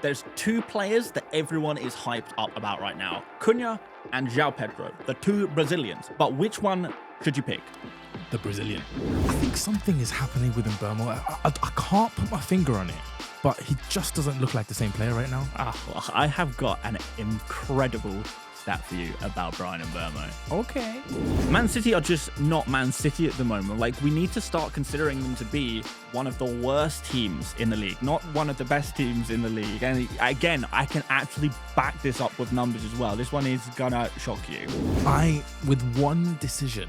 there's two players that everyone is hyped up about right now. Cunha and Joao Pedro, the two Brazilians. But which one should you pick? The Brazilian. I think something is happening with Mbeumo. I can't put my finger on it, but he just doesn't look like the same player right now. Well, I have got an incredible stat for you about Bryan Mbeumo. Okay. Man City are just not Man City at the moment. Like, we need to start considering them to be one of the worst teams in the league, not one of the best teams in the league. And again, I can actually back this up with numbers as well. This one is gonna shock you. I, with one decision,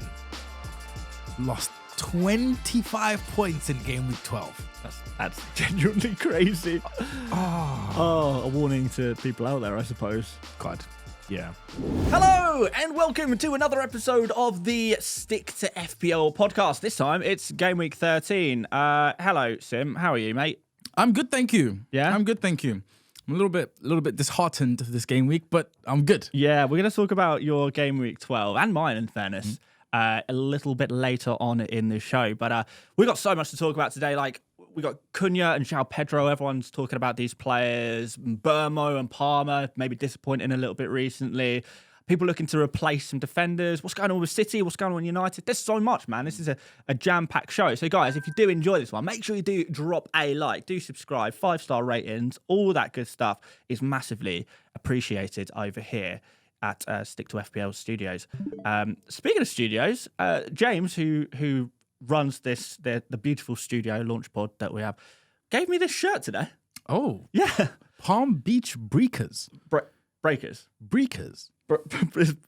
lost 25 points in game week 12. That's genuinely crazy. Oh, a warning to people out there, I suppose. God. Yeah. Hello and welcome to another episode of the Stick to FPL podcast. This time it's Gameweek 13. Hello, Sim. How are you, mate? I'm good, thank you. Yeah? I'm good, thank you. I'm a little bit disheartened this game week, but I'm good. Yeah, we're going to talk about your Gameweek 12 and mine, in fairness, a little bit later on in the show. But we've got so much to talk about today. Like, we got Cunha and Joao Pedro. Everyone's talking about these players. Mbeumo and Palmer, maybe disappointing a little bit recently. People looking to replace some defenders. What's going on with City? What's going on with United? There's so much, man. This is a jam-packed show. So, guys, if you do enjoy this one, make sure you do drop a like. Do subscribe. 5-star ratings. All that good stuff is massively appreciated over here at Stick to FPL Studios. Speaking of studios, James, who runs the beautiful studio launch pod that we have, gave me this shirt today. Oh. Yeah. Palm Beach Breakers. Breakers. Breakers.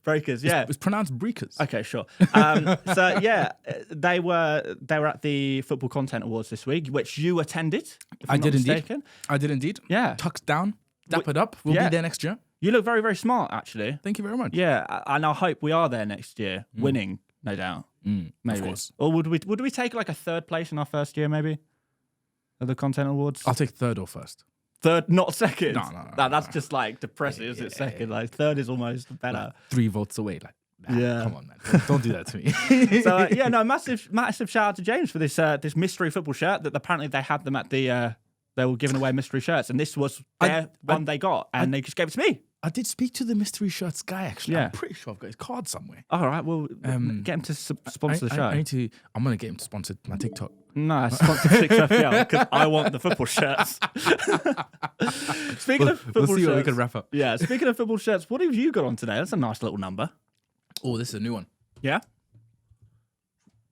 Breakers, yeah. It's pronounced Breakers. Okay, sure. So yeah, they were at the Football Content Awards this week, which you attended. I did indeed. Yeah. Tucked down, dappered up. We'll be there next year. You look very, very smart, actually. Thank you very much. Yeah, and I hope we are there next year, winning, no doubt. Maybe. Of course. Or would we take like a third place in our first year, maybe? At the Content Awards? I'll take third or first. Third, not second. No. That's just like depressing, isn't it? Second, like third is almost better. Like 3 votes away. Like, yeah. Come on, man. Don't do that to me. So yeah, no, massive shout out to James for this mystery football shirt that apparently they had them at the they were giving away mystery shirts, and this was their one they got, and they just gave it to me. I did speak to the mystery shirts guy, actually. Yeah. I'm pretty sure I've got his card somewhere. All right, well, get him to sponsor the show. I'm going to get him to sponsor my TikTok. No, sponsor STFPL because I want the football shirts. Speaking of football we'll see shirts, what we can wrap up. Yeah, speaking of football shirts, what have you got on today? That's a nice little number. Oh, this is a new one. Yeah?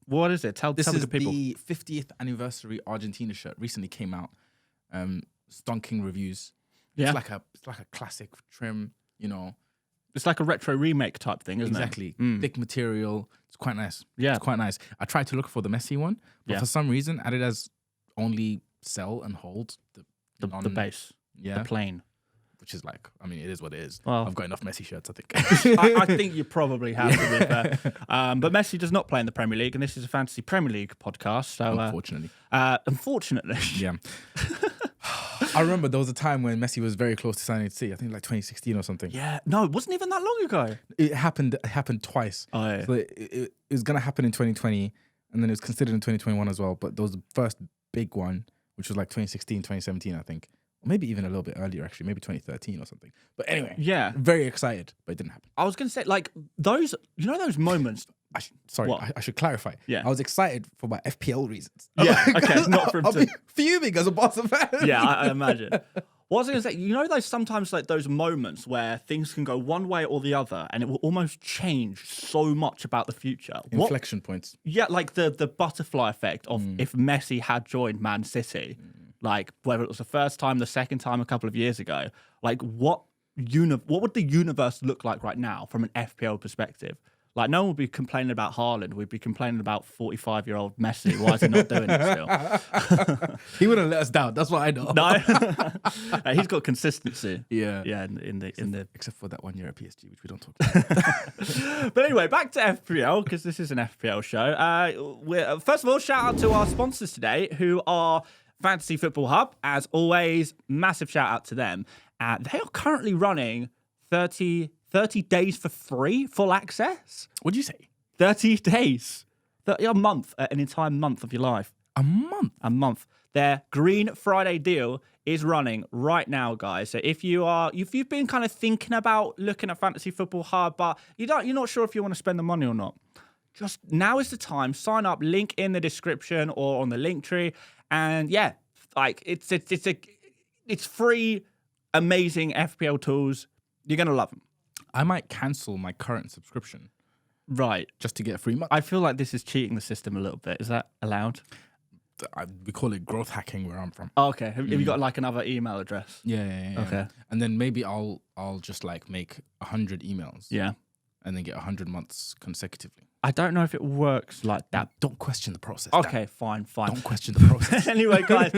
What is it? Tell the people. The 50th anniversary Argentina shirt. Recently came out. Stonking reviews. Yeah. It's like a classic trim, you know. It's like a retro remake type thing, isn't it? Exactly. Thick material. It's quite nice. Yeah. It's quite nice. I tried to look for the Messi one, but for some reason, Adidas only sell and hold the base. Yeah. The plain. Which is like, I mean, it is what it is. Well, I've got enough Messi shirts, I think. I think you probably have, to be fair. But Messi does not play in the Premier League, and this is a fantasy Premier League podcast. So, unfortunately. Unfortunately. Yeah. I remember there was a time when Messi was very close to signing to City. I think like 2016 or something. Yeah. No, it wasn't even that long ago. It happened twice. Oh, yeah. So it was going to happen in 2020, and then it was considered in 2021 as well. But there was the first big one, which was like 2016, 2017, I think. Or maybe even a little bit earlier, actually. Maybe 2013 or something. But anyway. Yeah. Very excited, but it didn't happen. I was going to say, like, those moments. I should clarify. Yeah. I was excited for my FPL reasons. Yeah, okay, not for him I'll be fuming as a Barca fan. Yeah, I imagine. What was I going to say? You know, those sometimes like those moments where things can go one way or the other, and it will almost change so much about the future. Inflection points. Yeah, like the butterfly effect of if Messi had joined Man City, like whether it was the first time, the second time, a couple of years ago. Like what would the universe look like right now from an FPL perspective? Like, no one would be complaining about Haaland. We'd be complaining about 45-year-old Messi. Why is he not doing it still? He wouldn't let us down. That's what I know. No, he's got consistency. Yeah, in the except for that 1 year at PSG, which we don't talk about. But anyway, back to FPL because this is an FPL show. First of all, shout out to our sponsors today, who are Fantasy Football Hub. As always, massive shout out to them. They are currently running 30 days for free, full access. What'd you say? 30 days. A month, an entire month of your life. A month? A month. Their Green Friday deal is running right now, guys. So if you've been kind of thinking about looking at Fantasy Football hard, but you're not sure if you want to spend the money or not, just now is the time. Sign up. Link in the description or on the link tree, and yeah, like it's free, amazing FPL tools. You're gonna love them. I might cancel my current subscription, Right? just to get a free month. I feel like this is cheating the system a little bit. Is that allowed? We call it growth hacking where I'm from. Oh, okay. Have you got like another email address? Yeah. Okay. And then maybe I'll just like make 100 emails. Yeah. And then get 100 months consecutively. I don't know if it works like that. Don't question the process. Okay, fine. Don't question the process. Anyway, guys,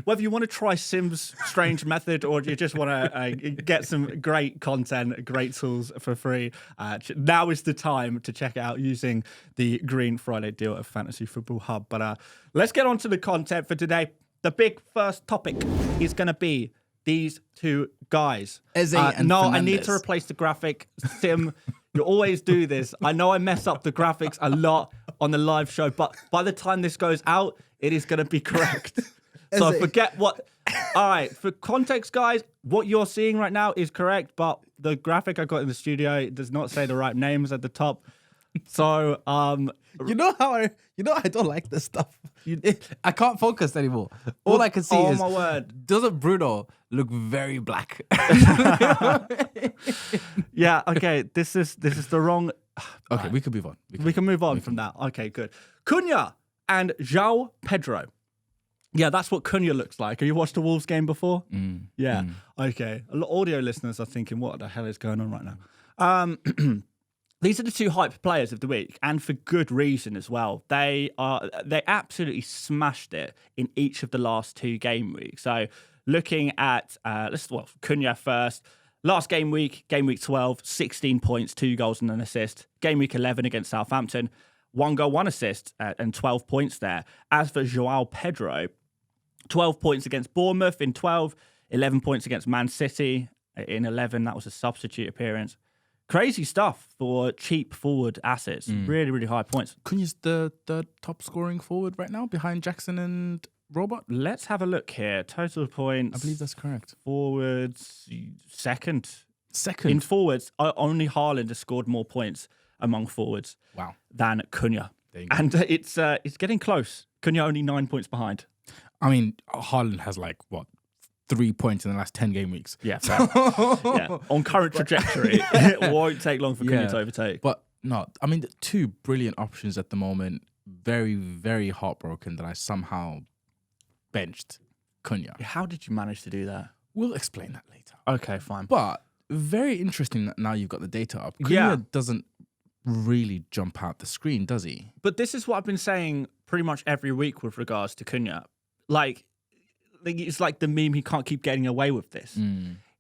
whether you want to try Sim's strange method or you just want to get some great content, great tools for free, now is the time to check it out using the Green Friday deal at Fantasy Football Hub. But let's get on to the content for today. The big first topic is going to be these two guys. Eze and no, I Fernandes. need to replace the graphic. Sim, you always do this. I know I mess up the graphics a lot on the live show, but by the time this goes out, it is going to be correct. So forget what... All right, for context, guys, what you're seeing right now is correct, but the graphic I got in the studio does not say the right names at the top. So, You know I don't like this stuff. I can't focus anymore. All I can see is, my word. doesn't Bruno look very black? Yeah, okay, this is the wrong... Okay, we can move on. We can move on from that. Okay, good. Cunha and Joao Pedro. Yeah, that's what Cunha looks like. Have you watched the Wolves game before? Yeah. Okay. A lot of audio listeners are thinking, what the hell is going on right now? These are the two hype players of the week, and for good reason as well. They absolutely smashed it in each of the last two game weeks. So looking at Cunha first. Last game week 12, 16 points, 2 goals and an assist. Game week 11 against Southampton, 1 goal, 1 assist, and 12 points there. As for Joao Pedro, 12 points against Bournemouth in 12, 11 points against Man City in 11. That was a substitute appearance. Crazy stuff for cheap forward assets. Really, really high points. Cunha's the top scoring forward right now behind Jackson and Robot. Let's have a look here. Total points. I believe that's correct. Forwards, second. Second. In forwards, only Haaland has scored more points among forwards than Cunha. There you go. And it's getting close. Cunha only 9 points behind. I mean, Haaland has 3 points in the last 10 game weeks. Yeah, fair. Yeah. On current trajectory, it won't take long for Cunha to overtake. But no, I mean, the two brilliant options at the moment. Very, very heartbroken that I somehow benched Cunha. How did you manage to do that? We'll explain that later. Okay, fine. But very interesting that now you've got the data up. Cunha doesn't really jump out the screen, does he? But this is what I've been saying pretty much every week with regards to Cunha. It's like the meme, he can't keep getting away with this.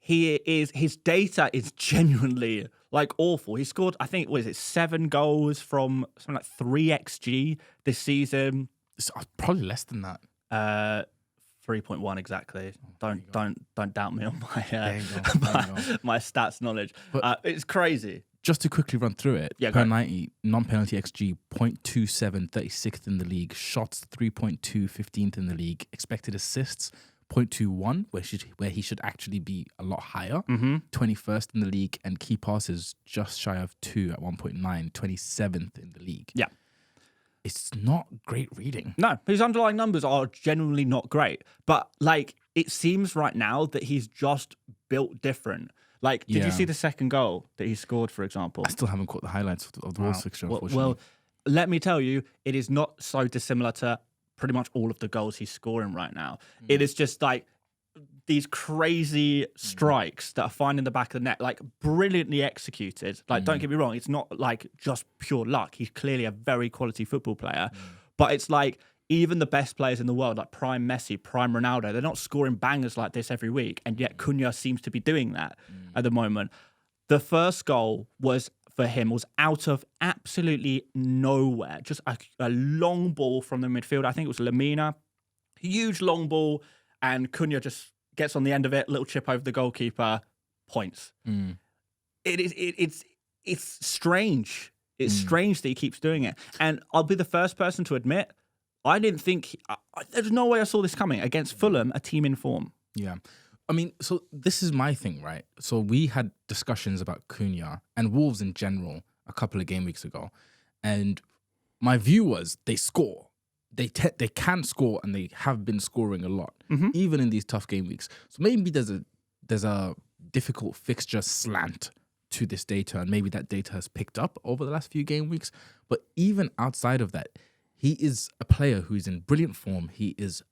His data is genuinely awful. He scored, I think, 7 goals from something like 3 XG this season. It's probably less than that. 3.1 exactly. Don't doubt me on my my stats knowledge. But it's crazy. Just to quickly run through it, per 90, non-penalty XG, 0.27, 36th in the league. Shots, 3.2, 15th in the league. Expected assists, 0.21, where he should actually be a lot higher. 21st in the league. And key passes, just shy of 2 at 1.9, 27th in the league. Yeah. It's not great reading. No, his underlying numbers are genuinely not great. But, it seems right now that he's just built different. Did you see the second goal that he scored, for example? I still haven't caught the highlights of the Wolves fixture, unfortunately. Well, let me tell you, it is not so dissimilar to pretty much all of the goals he's scoring right now. It is just these crazy strikes that are finding the back of the net, brilliantly executed. Don't get me wrong, it's not just pure luck. He's clearly a very quality football player. But it's even the best players in the world, like prime Messi, prime Ronaldo, they're not scoring bangers like this every week. And yet Cunha seems to be doing that at the moment. The first goal for him was out of absolutely nowhere. Just a long ball from the midfield. I think it was Lamina. Huge long ball. And Cunha just gets on the end of it, little chip over the goalkeeper, points. It's strange. It's strange that he keeps doing it. And I'll be the first person to admit, I didn't think... there's no way I saw this coming against Fulham, a team in form. Yeah. I mean, so this is my thing, right? So we had discussions about Cunha and Wolves in general a couple of game weeks ago. And my view was they score. They can score, and they have been scoring a lot, even in these tough game weeks. So maybe there's a difficult fixture slant to this data, and maybe that data has picked up over the last few game weeks. But even outside of that, he is a player who is in brilliant form. He is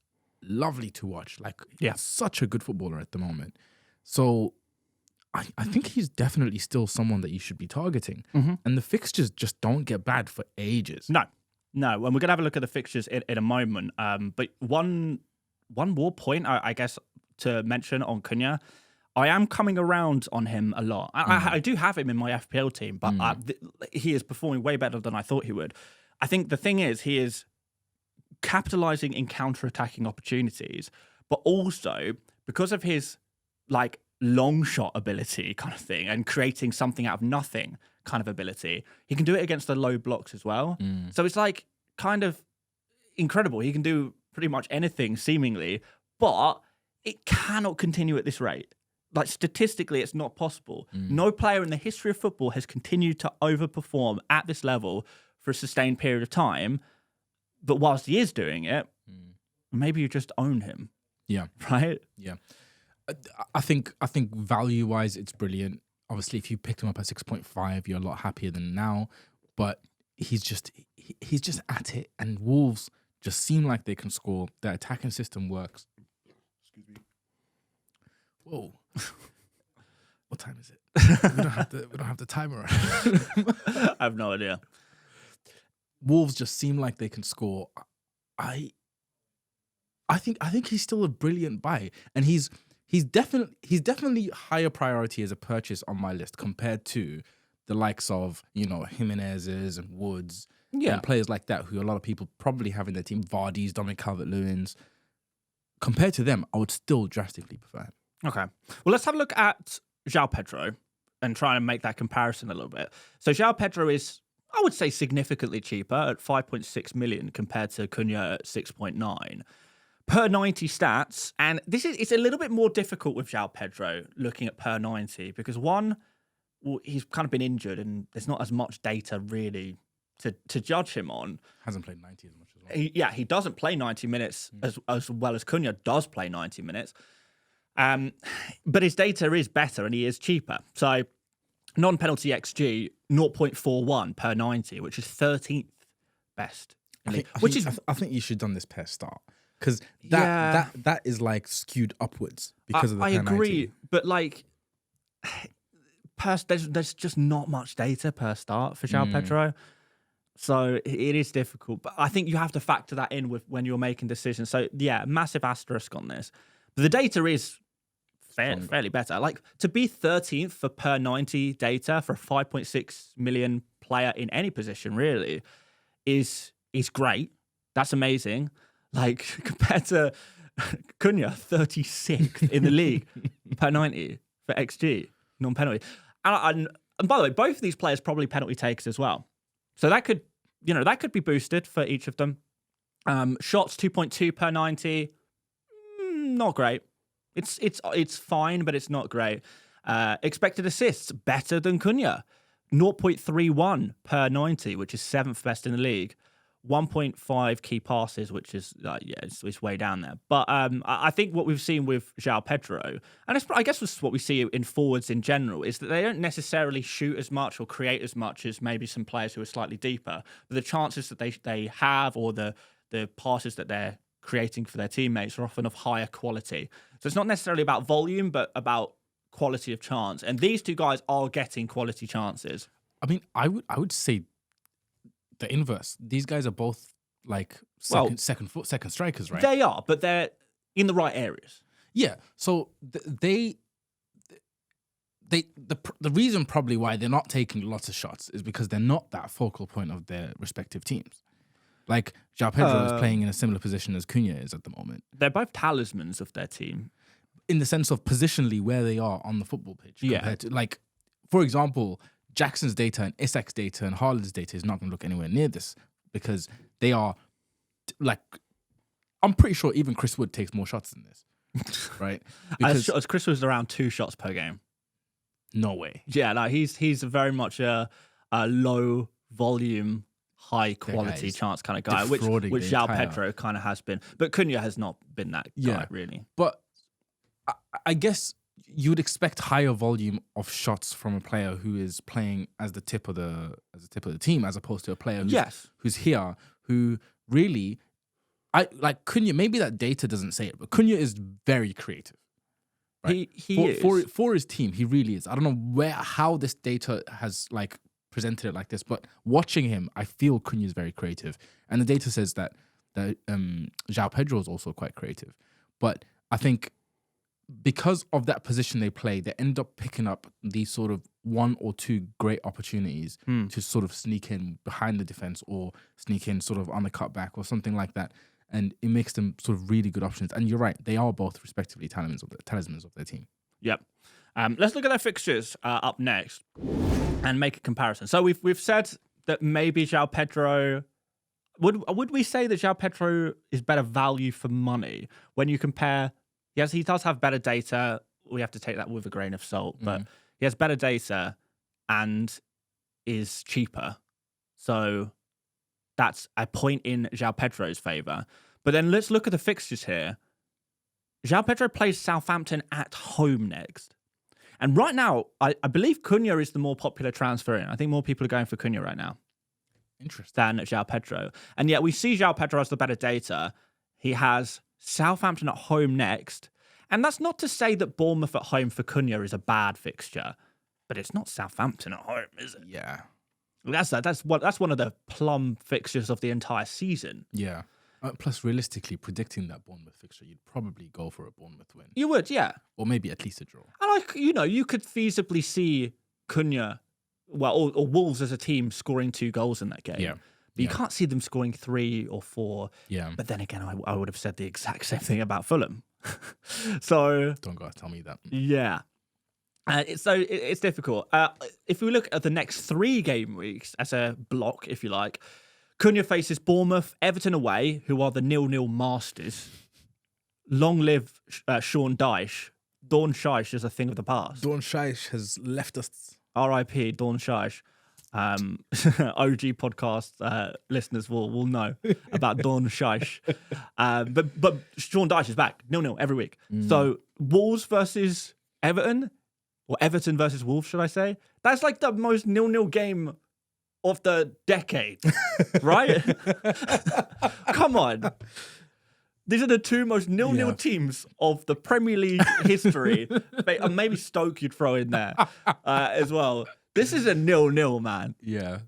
lovely to watch. Like, such a good footballer at the moment. So I think he's definitely still someone that you should be targeting. And the fixtures just don't get bad for ages. No, and we're going to have a look at the fixtures in a moment. But one more point, I guess, to mention on Cunha, I am coming around on him a lot. I do have him in my FPL team, but he is performing way better than I thought he would. I think the thing is, he is capitalizing in counter-attacking opportunities, but also because of his like long shot ability kind of thing and creating something out of nothing kind of ability, he can do it against the low blocks as well. So it's like kind of incredible. He can do pretty much anything seemingly, but it cannot continue at this rate. Like statistically, it's not possible. No player in the history of football has continued to overperform at this level for a sustained period of time. But whilst he is doing it, maybe you just own him. Yeah. Right? Yeah. I think value-wise, it's brilliant. Obviously, if you picked him up at 6.5, you're a lot happier than now. But he's just at it. And Wolves just seem like they can score. Their attacking system works. Excuse me. Whoa. What time is it? We don't have the timer on. I have no idea. Wolves just seem like they can score. I think he's still a brilliant buy, and he's definitely higher priority as a purchase on my list compared to the likes of Jimenez's and Woods, and players like that who a lot of people probably have in their team. Vardy's, Dominic Calvert-Lewin's. Compared to them, I would still drastically prefer him. Okay, well, let's have a look at Joao Pedro and try and make that comparison a little bit. So Joao Pedro is, I would say, significantly cheaper at 5.6 million compared to Cunha at 6.9. Per 90 stats, and it's a little bit more difficult with Joao Pedro looking at per 90 because he's kind of been injured and there's not as much data really to judge him on. Hasn't played 90 as much as well. He doesn't play 90 minutes as well as Cunha does play 90 minutes. But his data is better and he is cheaper. So non-penalty XG 0.41 per 90, which is 13th best. I think you should have done this per start. Because that is like skewed upwards because of the per 90. I agree, but like there's just not much data per start for Joao Pedro. So it is difficult. But I think you have to factor that in when you're making decisions. So yeah, massive asterisk on this. But the data is fairly better. Like to be 13th for per 90 data for a 5.6 million player in any position really is great. That's amazing. Like compared to Cunha, 36th in the league per 90 for XG, non-penalty. And by the way, both of these players probably penalty takers as well. So that could be boosted for each of them. Shots 2.2 per 90, not great. It's fine, but it's not great. Expected assists better than Cunha, 0.31 per 90, which is 7th best in the league. 1.5 key passes, which is it's way down there. But I think what we've seen with Joao Pedro, and I guess this is what we see in forwards in general, is that they don't necessarily shoot as much or create as much as maybe some players who are slightly deeper. But the chances that they have or the passes that they're creating for their teammates are often of higher quality. So it's not necessarily about volume, but about quality of chance. And these two guys are getting quality chances. I mean, I would say the inverse. These guys are both like second strikers, right? They are, but they're in the right areas. Yeah. So the reason probably why they're not taking lots of shots is because they're not that focal point of their respective teams. Like Joao Pedro is playing in a similar position as Cunha is at the moment. They're both talismans of their team. In the sense of positionally where they are on the football pitch. Compared to, like, for example, Jackson's data and Isak's data and Haaland's data is not going to look anywhere near this because they are, like, I'm pretty sure even Chris Wood takes more shots than this. right? As Chris was around 2 shots per game. No way. Yeah, like he's very much a low volume, high quality chance kind of guy, which Joao Pedro kind of has been. But Cunha has not been that guy, really. But I guess you would expect higher volume of shots from a player who is playing as the tip of the team, as opposed to a player who's here, who really, I like Cunha. Maybe that data doesn't say it, but Cunha is very creative. Right? He is. For his team, he really is. I don't know how this data has like presented it like this, but watching him, I feel Cunha is very creative, and the data says that Joao Pedro is also quite creative. But I think because of that position they play, they end up picking up these sort of 1 or 2 great opportunities to sort of sneak in behind the defense or sneak in sort of on the cutback or something like that. And it makes them sort of really good options. And you're right, they are both respectively talismans of their team. Yep. Let's look at their fixtures up next and make a comparison. So we've said that maybe Joao Pedro... Would we say that Joao Pedro is better value for money when you compare... Yes, he does have better data. We have to take that with a grain of salt. But he has better data and is cheaper. So that's a point in Joao Pedro's favour. But then let's look at the fixtures here. Joao Pedro plays Southampton at home next. And right now, I believe Cunha is the more popular transfer in. I think more people are going for Cunha right now. Interesting. Than Joao Pedro. And yet we see Joao Pedro has the better data. He has Southampton at home next. And that's not to say that Bournemouth at home for Cunha is a bad fixture. But it's not Southampton at home, is it? Yeah. That's one of the plum fixtures of the entire season. Yeah. Plus, realistically, predicting that Bournemouth fixture, you'd probably go for a Bournemouth win. You would, yeah. Or maybe at least a draw. And you could feasibly see Cunha, or Wolves as a team scoring 2 goals in that game. Yeah. But you can't see them scoring 3 or 4. Yeah. But then again, I would have said the exact same thing about Fulham. So don't go tell me that. Yeah. It's difficult. If we look at the next 3 game weeks as a block, if you like, Cunha faces Bournemouth, Everton away, who are the 0-0 masters. Long live Sean Dyche. Dawn Scheich is a thing of the past. Dawn Scheich has left us. R.I.P. Dawn Scheich. OG podcast listeners will know about Dawn Scheich. But Sean Dyche is back. 0-0 every week. So Wolves versus Everton, or Everton versus Wolves, should I say? That's like the most 0-0 game of the decade, right? Come on. These are the 2 most 0-0 teams of the Premier League history. Maybe Stoke you'd throw in there as well. This is a 0-0, man. Yeah.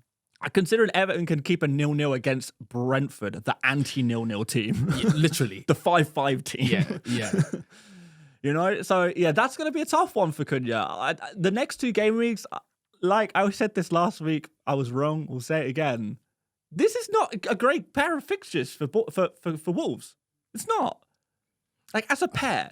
I consider Everton can keep a 0-0 against Brentford, the anti-0-0 team. Yeah, literally. The 5-5 team. Yeah. So that's going to be a tough one for Cunha. The next 2 game weeks, like I said this last week, I was wrong. We'll say it again. This is not a great pair of fixtures for Wolves. It's not. Like, as a pair.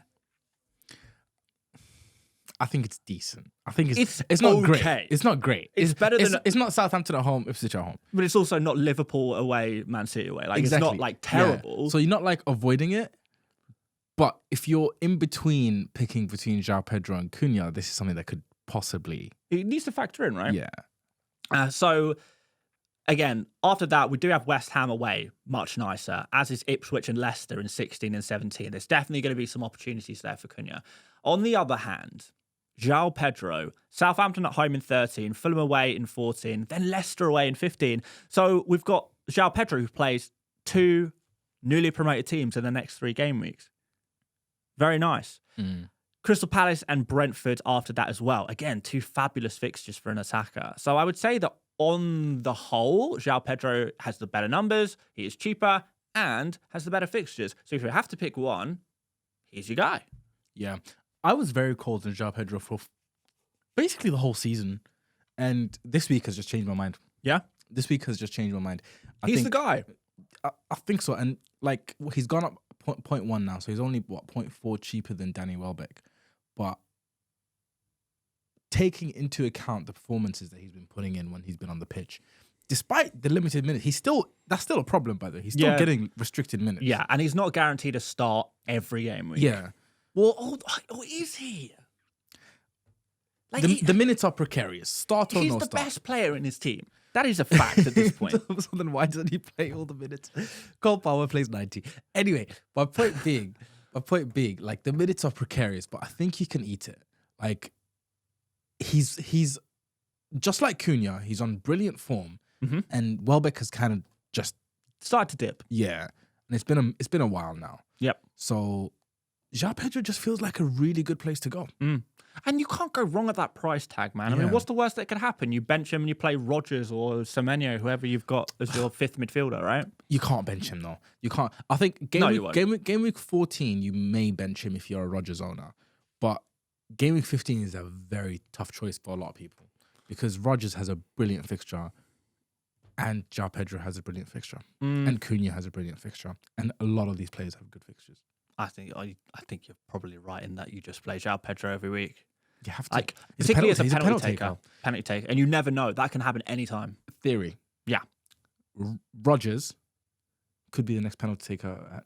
I think it's decent. I think it's not okay. Great. It's not great. It's better than... It's not Southampton at home, Ipswich at home. But it's also not Liverpool away, Man City away. Like, exactly. It's not, like, terrible. Yeah. So you're not, like, avoiding it. But if you're in between picking between Joao Pedro and Cunha, this is something that could possibly... It needs to factor in, right? Yeah. So, again, after that, we do have West Ham away, much nicer, as is Ipswich and Leicester in 16 and 17. There's definitely going to be some opportunities there for Cunha. On the other hand, Joao Pedro, Southampton at home in 13, Fulham away in 14, then Leicester away in 15. So we've got Joao Pedro who plays 2 newly promoted teams in the next 3 game weeks. Very nice. Crystal Palace and Brentford after that as well. Again, 2 fabulous fixtures for an attacker. So I would say that on the whole, Joao Pedro has the better numbers, he is cheaper, and has the better fixtures. So if you have to pick one, he's your guy. Yeah. I was very cold on Joao Pedro for basically the whole season. And this week has just changed my mind. Yeah? This week has just changed my mind. He's the guy. I think so. And like, he's gone up 0.1 now. So he's only, 0.4 cheaper than Danny Welbeck. But taking into account the performances that he's been putting in when he's been on the pitch, despite the limited minutes, that's still a problem, by the way. He's still getting restricted minutes. Yeah, and he's not guaranteed to start every game week. Yeah. Well, or is he? Like The minutes are precarious. Start or he's no the start. best player in his team. That is a fact at this point. So then why doesn't he play all the minutes? Cole Palmer plays 90. Anyway, my point being, like the minutes are precarious, but I think he can eat it. Like he's just like Cunha, he's on brilliant form, and Welbeck has kind of just started to dip. Yeah, and it's been a while now. Yep. So Joao Pedro just feels like a really good place to go. And you can't go wrong at that price tag, man. I mean, what's the worst that could happen? You bench him and you play Rodgers or Semenyo, whoever you've got as your fifth midfielder, right? You can't bench him, though. You can't. I think game week 14, you may bench him if you're a Rodgers owner. But game week 15 is a very tough choice for a lot of people because Rodgers has a brilliant fixture and Joao Pedro has a brilliant fixture and Cunha has a brilliant fixture. And a lot of these players have good fixtures. I think you're probably right in that you just play Joao Pedro every week. You have to. Like, particularly as a penalty taker. And you never know. That can happen anytime. Theory. Yeah. Rodgers could be the next penalty taker at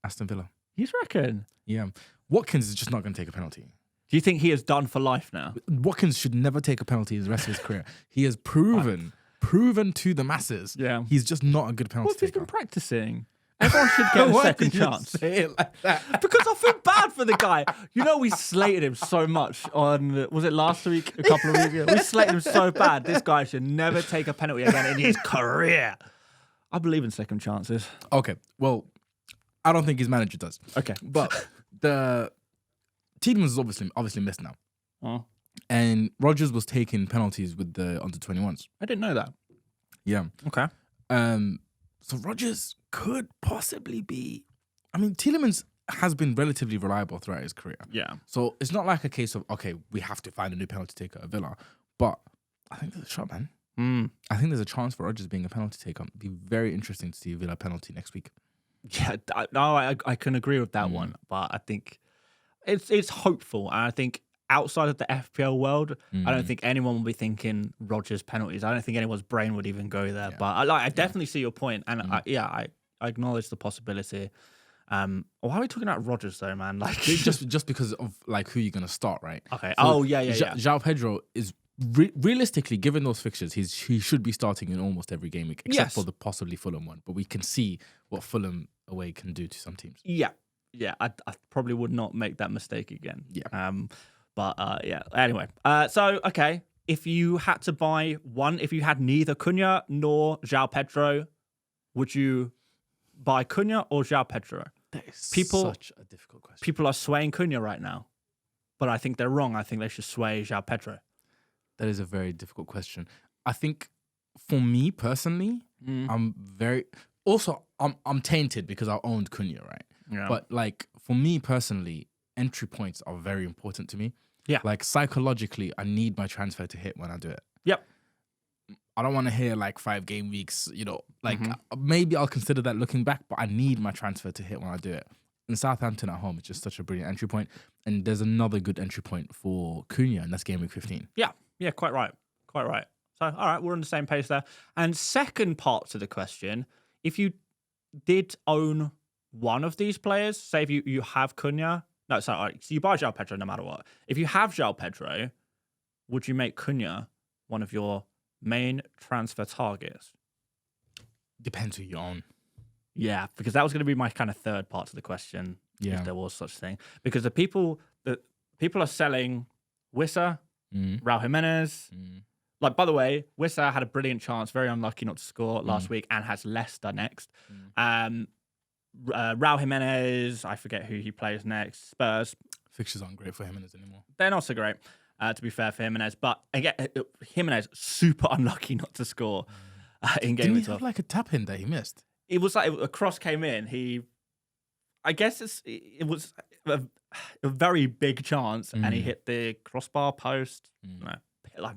Aston Villa. You reckon? Yeah. Watkins is just not going to take a penalty. Do you think he is done for life now? Watkins should never take a penalty the rest of his career. He has proven to the masses. Yeah. He's just not a good penalty What if he's taker. been practicing? Everyone should get a second chance. Say it like that? Because I feel bad for the guy. You know, we slated him so much on, was it last week? A couple of weeks ago? We slated him so bad. This guy should never take a penalty again in his career. I believe in second chances. Okay, well, I don't think his manager does. Okay. But the Tielemans is obviously missed now. Oh. And Rodgers was taking penalties with the under-21s. I didn't know that. Yeah. Okay. So Rodgers could possibly be... I mean, Tielemans has been relatively reliable throughout his career. Yeah. So it's not like a case of, okay, we have to find a new penalty taker at Villa. But I think there's a shot, man. I think there's a chance for Rodgers being a penalty taker. It'd be very interesting to see Villa penalty next week. Yeah, I can agree with that one. But I think it's hopeful. And I think outside of the FPL world, I don't think anyone will be thinking Rodgers penalties. I don't think anyone's brain would even go there. Yeah. But I definitely see your point, and I acknowledge the possibility. Why are we talking about Rodgers though, man? Like just because of like who you're gonna start, right? Okay. So yeah. Joao Pedro is realistically, given those fixtures, he should be starting in almost every game week, except for the possibly Fulham one. But we can see what Fulham away can do to some teams. Yeah. I probably would not make that mistake again. Yeah. But yeah. Anyway, so okay, if you had to buy one, if you had neither Cunha nor Joao Pedro, would you buy Cunha or Joao Pedro? That is such a difficult question. People are swaying Cunha right now, but I think they're wrong. I think they should sway Joao Pedro. That is a very difficult question. I think for me personally, I'm tainted because I owned Cunha, right? Yeah. But like for me personally, entry points are very important to me. Yeah. Like psychologically, I need my transfer to hit when I do it. Yep. I don't want to hear like 5 game weeks, maybe I'll consider that looking back, but I need my transfer to hit when I do it. And Southampton at home is just such a brilliant entry point. And there's another good entry point for Cunha, and that's game week 15. Yeah, quite right. So, all right, we're on the same page there. And second part to the question, if you did own one of these players, say if you have Cunha, so you buy Joao Pedro no matter what. If you have Joao Pedro, would you make Cunha one of your main transfer targets? Depends who you own. Yeah, because that was going to be my kind of third part to the question, if there was such thing. Because the people are selling Wissa, Raul Jimenez. Like, by the way, Wissa had a brilliant chance, very unlucky not to score last week, and has Leicester next. Raul Jimenez, I forget who he plays next. Spurs. Fixtures aren't great for Jimenez anymore. They're not so great, to be fair for Jimenez. But again, Jimenez, super unlucky not to score in game. Didn't he have like a tap in that he missed? It was like a cross came in. I guess it was a very big chance, and he hit the crossbar post. No, like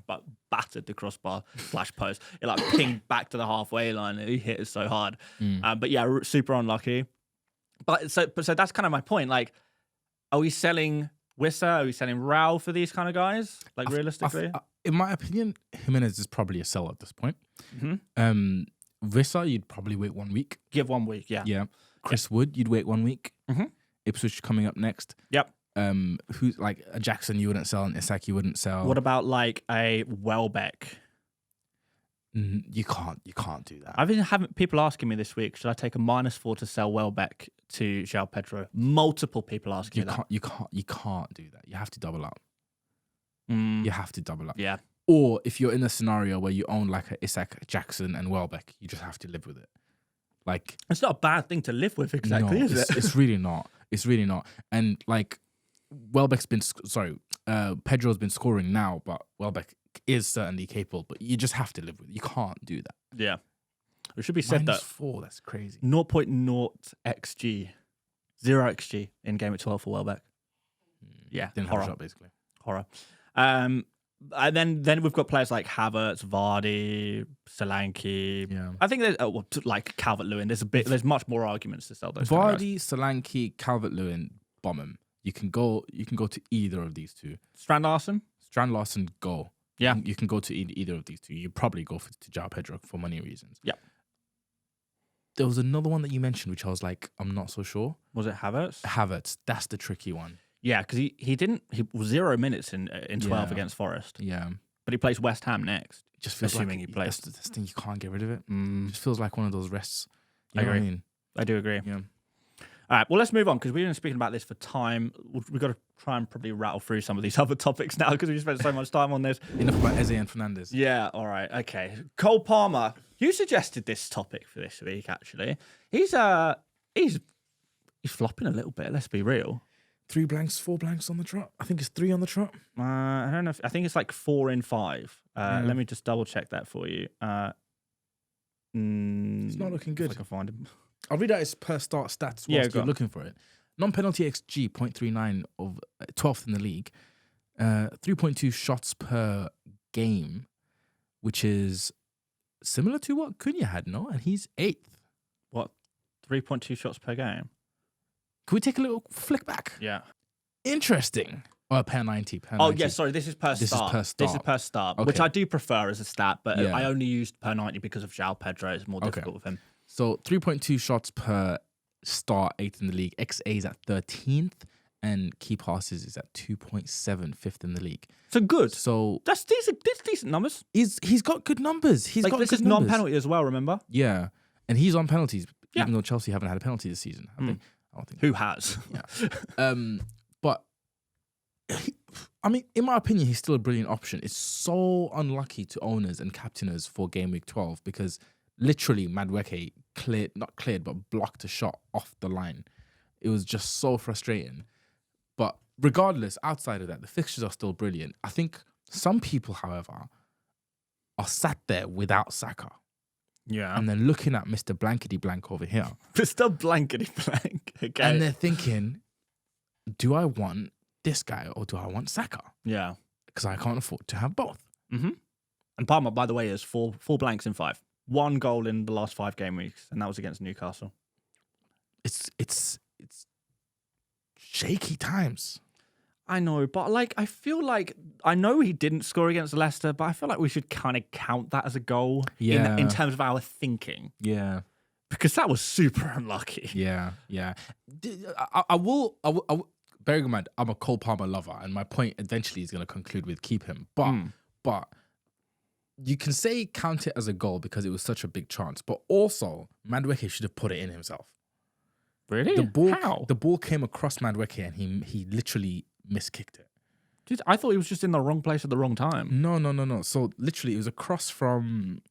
battered the crossbar / post. It like pinged back to the halfway line. And he hit it so hard. But yeah, super unlucky. But so that's kind of my point. Like, are we selling Wissa? Are we selling Raul for these kind of guys? Like realistically, in my opinion, Jimenez is probably a sell at this point. Wissa, you'd probably wait 1 week. Give 1 week, yeah. Yeah. Chris Wood, you'd wait 1 week. Ipswich coming up next. Yep. who's like a Jackson you wouldn't sell and Isak you wouldn't sell. What about like a Welbeck? You can't do that. I've been having people asking me this week, should I take a -4 to sell Welbeck to Joao Pedro? Multiple people asking me that. You can't do that. You have to double up. Mm, You have to double up. yeah. Or if you're in a scenario where you own like a Isak, Jackson, and Welbeck, you just have to live with it. Like, It's not a bad thing to live with, exactly, no, is it? It's really not. It's really not. And like, Pedro's been scoring now, but Welbeck is certainly capable. But you just have to live with it. You can't do that. Yeah. It should be said that -4, that's crazy. 0.0 XG, 0 XG in Game of 12 for Welbeck. Yeah, Didn't have a shot, basically. horror. And then we've got players like Havertz, Vardy, Solanke. Yeah. I think there's like Calvert-Lewin. There's much more arguments to sell those. kind of guys. Vardy, Solanke, Calvert-Lewin, bomb him. You can go to either of these two. Strand Larson. Strand Larson, go. Yeah. You can go to either of these two. You probably go to Joao Pedro for money reasons. Yeah. There was another one that you mentioned, which I was like, I'm not so sure. Was it Havertz? Havertz, that's the tricky one. Yeah, because he was 0 minutes in 12 Yeah. against Forest, Yeah. but he plays West Ham next. It just feels Assuming like he plays. That's the thing, you can't get rid of it. Mm, It just feels like one of those rests. You I know what I agree. mean? I do agree. Yeah. All right, well, let's move on because we've been speaking about this for time. We've got to try and probably rattle through some of these other topics now because we spent so much time on this. Enough about Eze and Fernandez. Yeah, all right, okay. Cole Palmer, you suggested this topic for this week. Actually, he's flopping a little bit. Let's be real. 3 blanks, 4 blanks on the trot. I think it's 3 on the trot. I don't know. I think it's like 4 in 5. Let me just double check that for you. It's not looking good. If I can find him. I'll read out his per start stats Yeah, whilst go you're on. looking for it. Non-penalty XG, 0.39 of 12th in the league. 3.2 shots per game, which is similar to what Cunha had, no? And he's 8th. What? 3.2 shots per game. Can we take a little flick back? Yeah. Interesting. Oh, per 90. Oh, yeah, sorry. This is per start. This is per start, which Okay. I do prefer as a stat, but Yeah. I only used per 90 because of Joao Pedro. It's more Okay. difficult with him. So 3.2 shots per start, 8th in the league. XA is at 13th, and key passes is at 2.7, 5th in the league. So good. So That's decent numbers. he's got good numbers. He's Like got this good is numbers. non-penalty as well. Remember Yeah, and he's on penalties, Yeah. even though Chelsea haven't had a penalty this season. I don't think. who has? But I mean, in my opinion, he's still a brilliant option. It's so unlucky to owners and captainers for Game Week 12 because literally Madueke not cleared, but blocked a shot off the line. It was just so frustrating. But regardless, outside of that, the fixtures are still brilliant. I think some people, however, are sat there without Saka. Yeah. And then looking at Mr. Blankety Blank over here. Mr. Blankety Blank. Okay. And they're thinking, do I want this guy or do I want Saka? Yeah. Because I can't afford to have both. Mm-hmm. And Palmer, by the way, is four blanks in 5. 1 goal in the last 5 game weeks, and that was against Newcastle. It's shaky times. I know, but like I feel like I know he didn't score against Leicester, but I feel like we should kind of count that as a goal Yeah. in terms of our thinking. Yeah. Because that was super unlucky. Yeah. I will bearing in mind, I'm a Cole Palmer lover, and my point eventually is going to conclude with keep him. But you can say count it as a goal because it was such a big chance, but also Madueke should have put it in himself. Really? How? The ball came across Madueke and he literally miskicked it. Dude, I thought he was just in the wrong place at the wrong time. No. So literally, it was a cross from.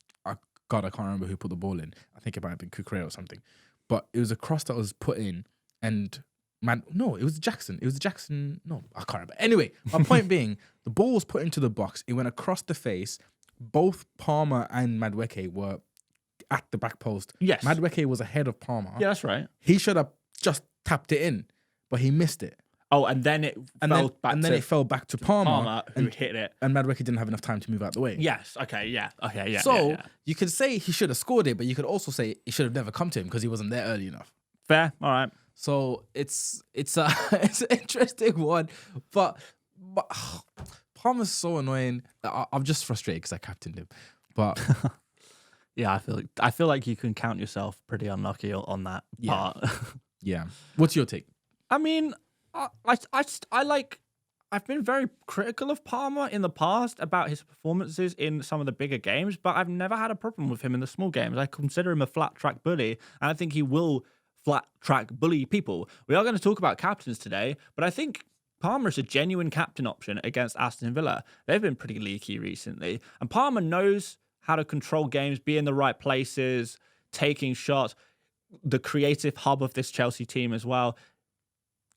God, I can't remember who put the ball in. I think it might have been Kukurea or something. But it was a cross that was put in, and it was Jackson. It was Jackson. No, I can't remember. Anyway, my point being, the ball was put into the box. It went across the face. Both Palmer and Madueke were at the back post. Yes. Madueke was ahead of Palmer. Yeah, that's right. He should have just tapped it in, but he missed it. Oh, and then it fell back to Palmer, who hit it. and Madueke didn't have enough time to move out the way. Yes. Okay. Yeah. So you could say he should have scored it, but you could also say it should have never come to him because he wasn't there early enough. Fair. All right. So it's it's an interesting one, but Palmer's so annoying. I'm just frustrated because I captained him, but Yeah, I feel like you can count yourself pretty unlucky on that part. yeah. What's your take? I mean, I've been very critical of Palmer in the past about his performances in some of the bigger games, but I've never had a problem with him in the small games. I consider him a flat track bully, and I think he will flat track bully people. We are going to talk about captains today, but I think Palmer is a genuine captain option against Aston Villa. They've been pretty leaky recently, and Palmer knows how to control games, be in the right places, taking shots, the creative hub of this Chelsea team as well.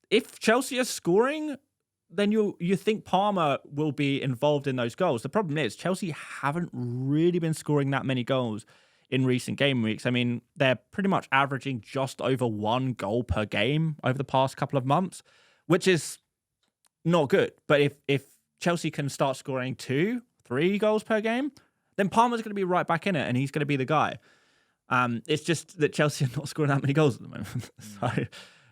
If Chelsea are scoring, then you think Palmer will be involved in those goals. The problem is Chelsea haven't really been scoring that many goals in recent game weeks. I mean, they're pretty much averaging just over 1 goal per game over the past couple of months, which is not good. But if Chelsea can start scoring 2, 3 goals per game, then Palmer's going to be right back in it, and he's going to be the guy. It's just that Chelsea are not scoring that many goals at the moment. So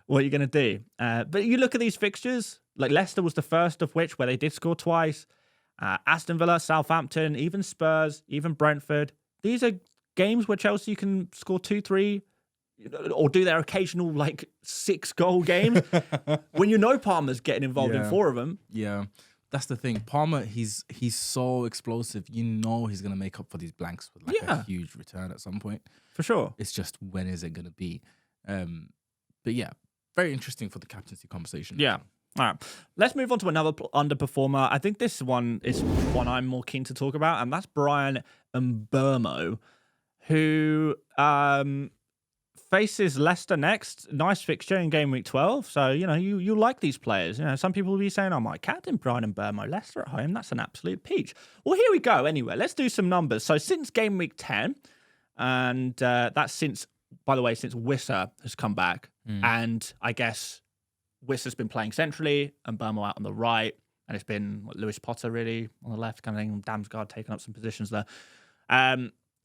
what are you going to do? But you look at these fixtures, like Leicester was the first of which where they did score twice. Aston Villa, Southampton, even Spurs, even Brentford. These are games where Chelsea can score 2, 3, or do their occasional 6-goal games. When you know Palmer's getting involved in 4 of them. Yeah. That's the thing. Palmer, he's so explosive. You know he's going to make up for these blanks with a huge return at some point. For sure. It's just, when is it going to be? But yeah, very interesting for the captaincy conversation. Yeah. All right. Let's move on to another underperformer. I think this one is one I'm more keen to talk about, and that's Bryan Mbeumo, who faces Leicester next. Nice fixture in game week 12. So, you like these players. Some people will be saying, oh, my captain, Bryan Mbeumo, Leicester at home. That's an absolute peach. Well, here we go. Anyway, let's do some numbers. So since game week 10, and that's since Wissa has come back. And I guess Wissa's been playing centrally and Mbeumo out on the right. And it's been Lewis Potter really on the left, kind of thing. Damsgaard taking up some positions there.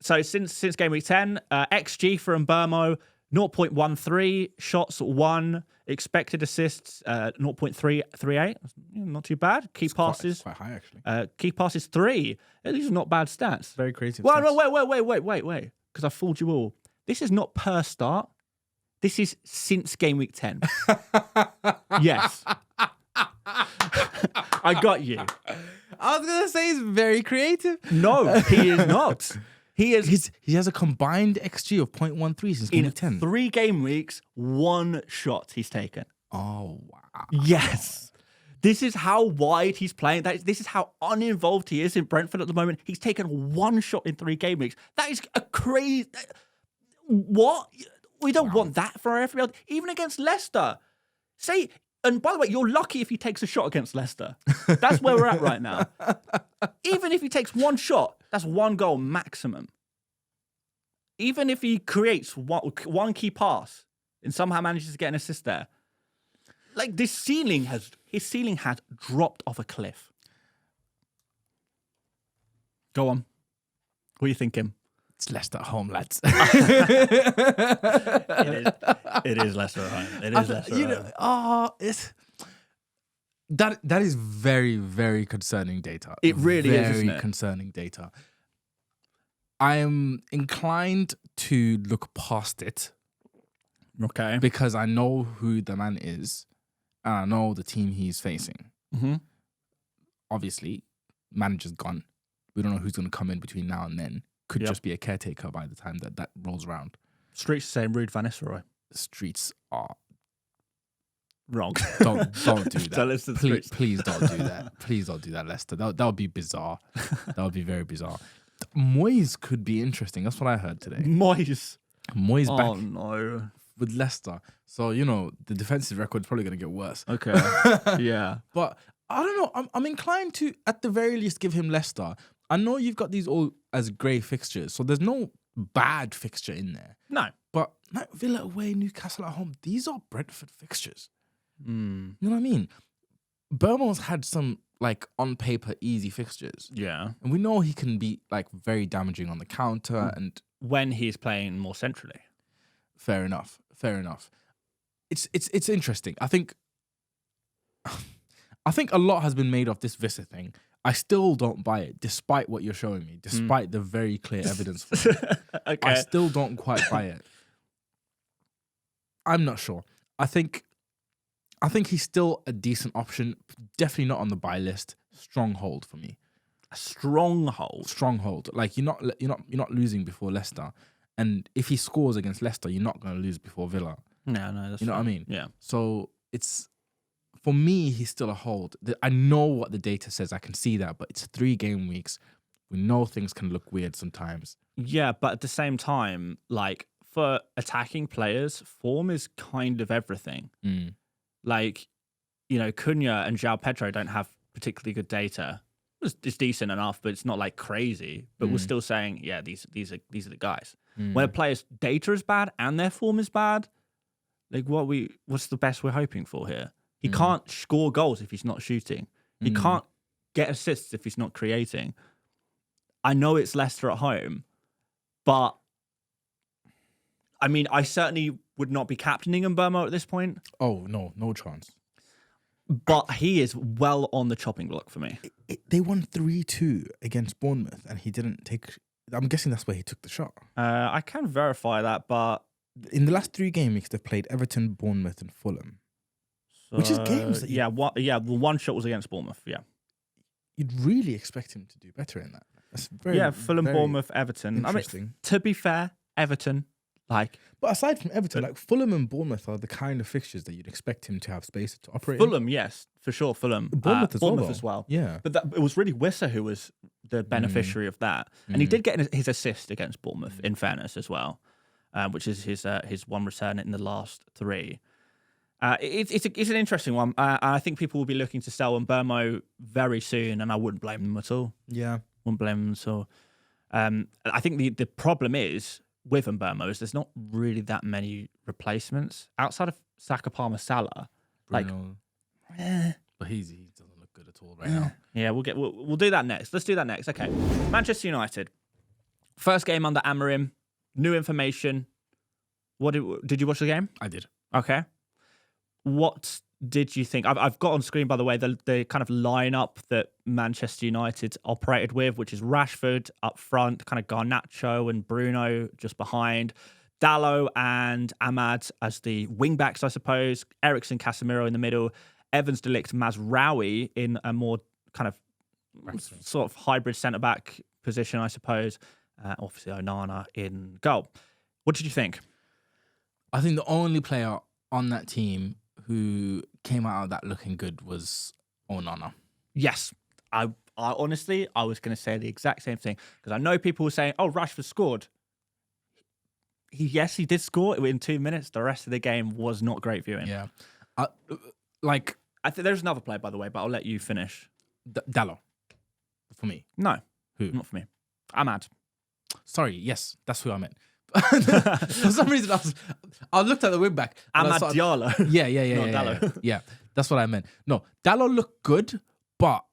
So since game week 10, XG for Mbeumo, 0.13, shots 1, expected assists 0.338. Not too bad. Key passes. Quite high, actually. Key passes 3. These are not bad stats. Very creative. Well, no, wait. Because I fooled you all. This is not per start. This is since game week 10. Yes. I got you. I was going to say he's very creative. No, he is not. He has a combined XG of 0.13 since game week 10. In 3 game weeks, 1 shot he's taken. Oh, wow. Yes. This is how wide he's playing. This is how uninvolved he is in Brentford at the moment. He's taken 1 shot in 3 game weeks. That is a crazy... What? We don't want that for our FPL. Even against Leicester. And by the way, you're lucky if he takes a shot against Leicester. That's where we're at right now. Even if he takes 1 shot, that's 1 goal maximum. Even if he creates one key pass and somehow manages to get an assist there. His ceiling has dropped off a cliff. Go on. What are you thinking? It's Leicester at home, lads. It is Leicester at home. It is Leicester at home. That is very, very concerning data. It really is, isn't it? Very concerning data. I am inclined to look past it. Okay. Because I know who the man is, and I know the team he's facing. Mm-hmm. Obviously, manager's gone. We don't know who's going to come in between now and then. Could just be a caretaker by the time that rolls around. Streets saying Ruud van Nistelrooy. The streets are wrong. Don't do that. Don't listen to please don't do that. Please don't do that, Leicester. That would be bizarre. That would be very bizarre. Moyes could be interesting. That's what I heard today. Moyes back. Oh no. With Leicester. So, the defensive record is probably going to get worse. Okay. Yeah. But I don't know. I'm inclined to, at the very least, give him Leicester. I know you've got these all as grey fixtures, so there's no bad fixture in there. No. But Villa away, Newcastle at home, these are Brentford fixtures. Mm. You know what I mean? Mbeumo's had some, on paper, easy fixtures. Yeah. And we know he can be, very damaging on the counter and... When he's playing more centrally. Fair enough. It's interesting. I think a lot has been made of this Vissa thing. I still don't buy it, despite what you're showing me, despite the very clear evidence for it. Okay. I still don't quite buy it. I'm not sure. I think I think he's still a decent option. Definitely not on the buy list. Stronghold for me. A stronghold. Like you're not losing before Leicester, and if he scores against Leicester, you're not going to lose before Villa. No, that's you know right. what I mean. Yeah. So it's for me, he's still a hold. I know what the data says. I can see that, but it's 3 game weeks. We know things can look weird sometimes. Yeah, but at the same time, like for attacking players, form is kind of everything. Like, Cunha and Joao Pedro don't have particularly good data. It's decent enough, but it's not like crazy. But we're still saying, yeah, these are the guys. When a player's data is bad and their form is bad, like what's the best we're hoping for here? He can't score goals if he's not shooting. He can't get assists if he's not creating. I know it's Leicester at home, but I mean, I certainly would not be captaining Mbeumo at this point. Oh, no chance. But he is well on the chopping block for me. They won 3-2 against Bournemouth, and he didn't take... I'm guessing that's where he took the shot. I can verify that, but... In the last 3 game weeks, they've played Everton, Bournemouth, and Fulham. Which is games that the one shot was against Bournemouth, yeah. You'd really expect him to do better in that. That's very... Fulham, Bournemouth, Everton. Interesting. I mean, to be fair, Everton... But aside from Everton, Fulham and Bournemouth are the kind of fixtures that you'd expect him to have space to operate Fulham, yes, for sure, Fulham. Bournemouth as well. Yeah. But it was really Wissa who was the beneficiary of that. And he did get his assist against Bournemouth, in fairness, as well, which is his one return in the last 3. It's an interesting one. I think people will be looking to sell Mbeumo very soon, and I wouldn't blame them at all. Yeah. Wouldn't blame them at all. I think the problem is... with Mbeumo is there's not really that many replacements outside of Saka, Palmer, Salah. Bruno. But he doesn't look good at all right now. Yeah, we'll do that next. Let's do that next. Okay, Manchester United, first game under Amorim, new information. What did you watch the game? I did. Okay, what did you think? I've got on screen, by the way, the kind of lineup that Manchester United operated with, which is Rashford up front, kind of Garnacho and Bruno just behind, Dalot and Ahmad as the wing-backs, I suppose, Eriksen, Casemiro in the middle, Evans, De Ligt, Mazraoui in a more kind of sort of hybrid centre-back position, I suppose. Obviously, Onana in goal. What did you think? I think the only player on that team who came out of that looking good was Onana. Yes. I honestly, I was going to say the exact same thing because I know people were saying, oh, Rashford scored. Yes, he did score in 2 minutes. The rest of the game was not great viewing. Yeah. I think there's another player, by the way, but I'll let you finish. Dalot. For me. No. Who? Not for me. Ahmad. Sorry, yes, that's who I meant. For some reason, I looked at the wing back. Ahmad Diallo. Yeah. Dalot. Yeah, that's what I meant. No, Dalot looked good, but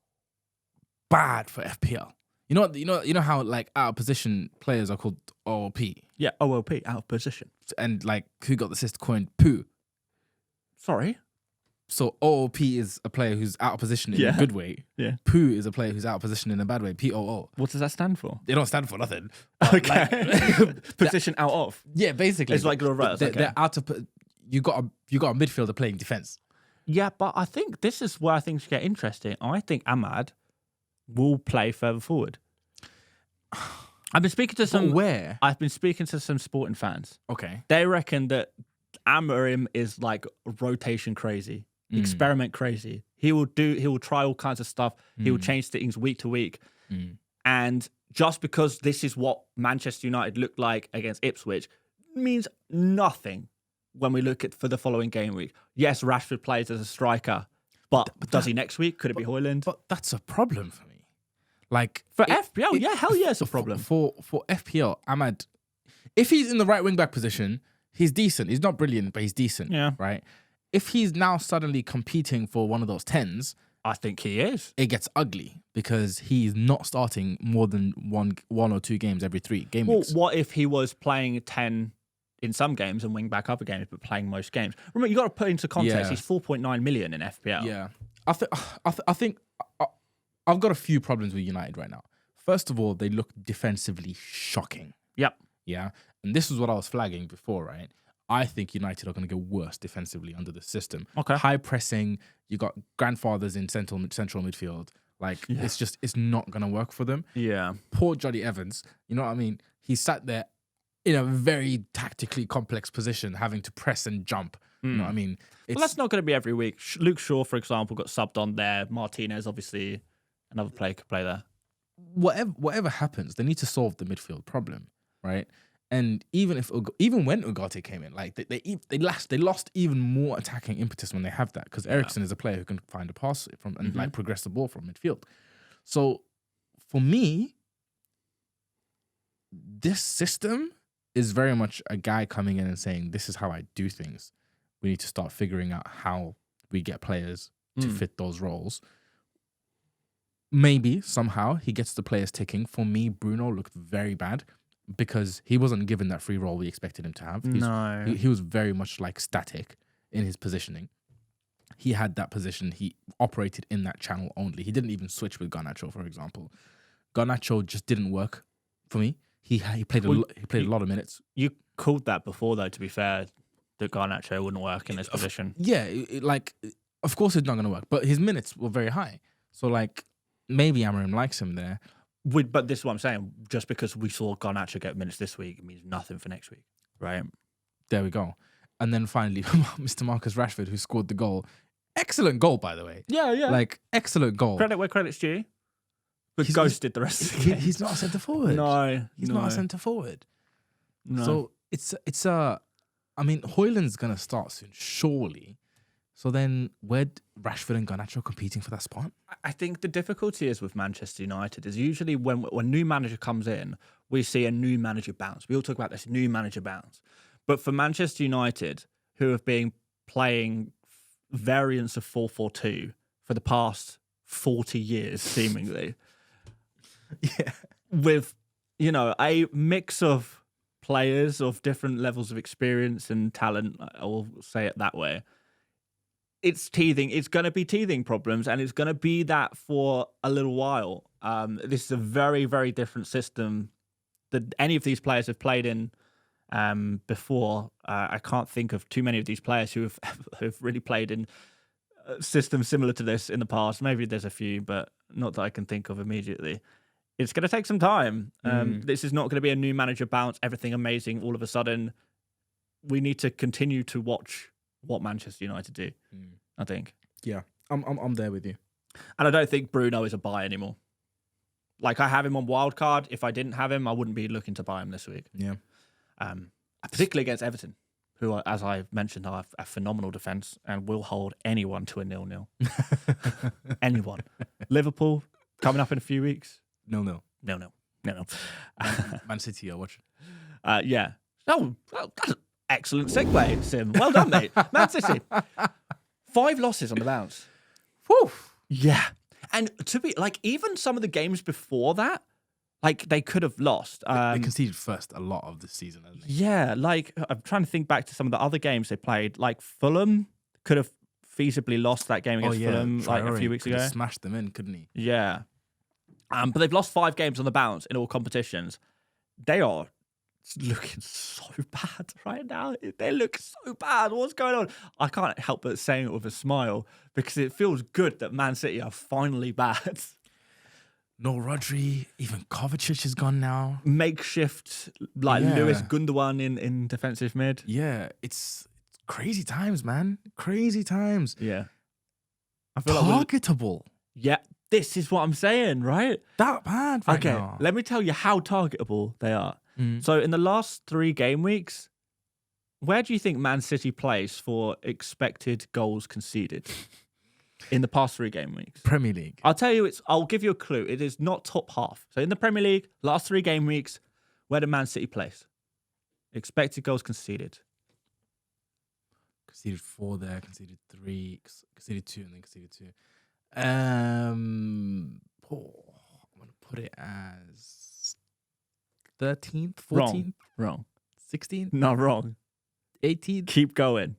bad for FPL. You know how like out of position players are called OOP. Yeah, OOP, out of position. And like who got the assist coined poo. Sorry. So OOP is a player who's out of position in a good way. Yeah. Poo is a player who's out of position in a bad way. POO. What does that stand for? They don't stand for nothing. Okay. Position out of. Yeah, basically. It's like reverse. They're out of. You got a midfielder playing defense. Yeah, but I think this is where things get interesting. I think Ahmad will play further forward. I've been speaking to some. Where? I've been speaking to some Sporting fans. Okay. They reckon that Amorim is like rotation crazy, experiment crazy. He will try all kinds of stuff. He will change things week to week. And just because this is what Manchester United looked like against Ipswich means nothing when we look at for the following game week. Yes, Rashford plays as a striker, but does he next week? Could it be Haaland? But that's a problem for me. Like for FPL, hell yeah, it's a problem. For FPL, Ahmad, if he's in the right wing back position, he's decent. He's not brilliant, but he's decent. Yeah. Right? If he's now suddenly competing for one of those 10s, I think he is. It gets ugly because he's not starting more than one or two games every 3 game weeks. What if he was playing 10 in some games and wing back other games, but playing most games? Remember, you got to put into context. He's 4.9 million in FPL. Yeah, I think I've got a few problems with United right now. First of all, they look defensively shocking. Yep. Yeah, and this is what I was flagging before, right? I think United are going to get worse defensively under the system. Okay. High pressing. You got grandfathers in central midfield. Like, it's not going to work for them. Yeah. Poor Johnny Evans. You know what I mean? He sat there in a very tactically complex position, having to press and jump. You know what I mean? Well, that's not going to be every week. Luke Shaw, for example, got subbed on there. Martinez, obviously, another player could play there. Whatever happens, they need to solve the midfield problem, right? And even when Ugarte came in, like they lost even more attacking impetus when they have that, because Eriksen is a player who can find a pass from and like progress the ball from midfield. So for me, this system is very much a guy coming in and saying, "This is how I do things." We need to start figuring out how we get players to fit those roles. Maybe somehow he gets the players ticking. For me, Bruno looked very bad because he wasn't given that free role we expected him to have. He was very much like static in his positioning. He had that position. He operated in that channel only. He didn't even switch with Garnacho, for example. Garnacho just didn't work for me. He played a lot of minutes. You called that before, though, to be fair, that Garnacho wouldn't work in this position. Yeah, of course it's not going to work, but his minutes were very high. So, like, maybe Amorim likes him there. But this is what I'm saying. Just because we saw Garnacho get minutes this week, it means nothing for next week, right? There we go. And then finally, Mr. Marcus Rashford, who scored the goal. Excellent goal, by the way. Yeah. Like, excellent goal. Credit where credit's due. But ghosted the rest of the game. He's not a centre forward. No. He's not a centre forward. No. So it's a... I mean, Højlund's going to start soon, surely. So then, where Rashford and Garnacho competing for that spot? I think the difficulty is with Manchester United is usually when a new manager comes in, we see a new manager bounce. We all talk about this new manager bounce. But for Manchester United, who have been playing variants of 4-4-2 for the past 40 years, seemingly, with, a mix of players of different levels of experience and talent, I will say it that way. It's teething. It's going to be teething problems, and it's going to be that for a little while. This is a very, very different system that any of these players have played in before. I can't think of too many of these players who have really played in systems similar to this in the past. Maybe there's a few, but not that I can think of immediately. It's going to take some time. This is not going to be a new manager bounce, everything amazing all of a sudden. We need to continue to watch what Manchester United do, I think. Yeah, I'm there with you. And I don't think Bruno is a buy anymore. Like, I have him on wildcard. If I didn't have him, I wouldn't be looking to buy him this week. Yeah. Particularly against Everton, who, as I mentioned, are a phenomenal defence and will hold anyone to a 0-0. Anyone. Liverpool, coming up in a few weeks. 0-0. No. Man City are watching. Yeah. Oh, that's an excellent segue, Sim. Well done, mate. Man City. 5 losses on the bounce. Whew. Yeah. And to be, like, even some of the games before that, like, they could have lost. They conceded first a lot of the season, hasn't they? Yeah, like, I'm trying to think back to some of the other games they played. Like, Fulham could have feasibly lost that game against Fulham like a few weeks ago. Smashed them in, couldn't he? Yeah. But they've lost 5 games on the bounce in all competitions. They are looking so bad right now. They look so bad. What's going on? I can't help but saying it with a smile because it feels good that Man City are finally bad. No Rodri, even Kovacic is gone now. Makeshift, Lewis Gundogan in defensive mid. Yeah, it's crazy times, man. Crazy times. Yeah. I feel targetable. Yeah, this is what I'm saying, right? That bad right now. Okay, let me tell you how targetable they are. So in the last 3 game weeks, where do you think Man City plays for expected goals conceded in the past 3 game weeks? Premier League. I'll give you a clue. It is not top half. So in the Premier League, last 3 game weeks, where did Man City place? Expected goals conceded. Conceded 4 there, conceded 3, conceded 2, and then conceded 2. I'm going to put it as 13th, 14th? Wrong. 16th? No, wrong. 18th? Keep going.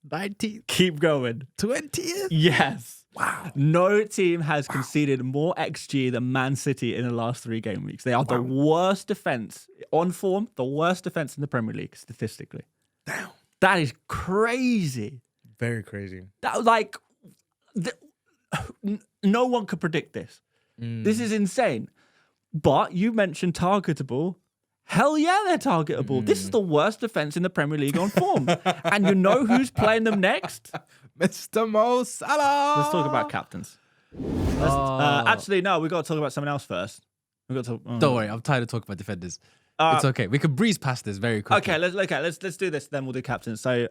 19th? Keep going. 20th? Yes. Wow. No team has conceded more XG than Man City in the last 3 game weeks. They are the worst defence on form, the worst defence in the Premier League, statistically. Damn. That is crazy. Very crazy. That like, no one could predict this. This is insane. But you mentioned targetable. Hell yeah, they're targetable. This is the worst defense in the Premier League on form. And you know who's playing them next? Mr. Mo Salah. Let's talk about captains. Actually, no, we've got to talk about someone else first. We've got to talk, Don't worry, I'm tired of talking about defenders. It's okay. We can breeze past this very quickly. Okay, let's do this. Then we'll do captains. So,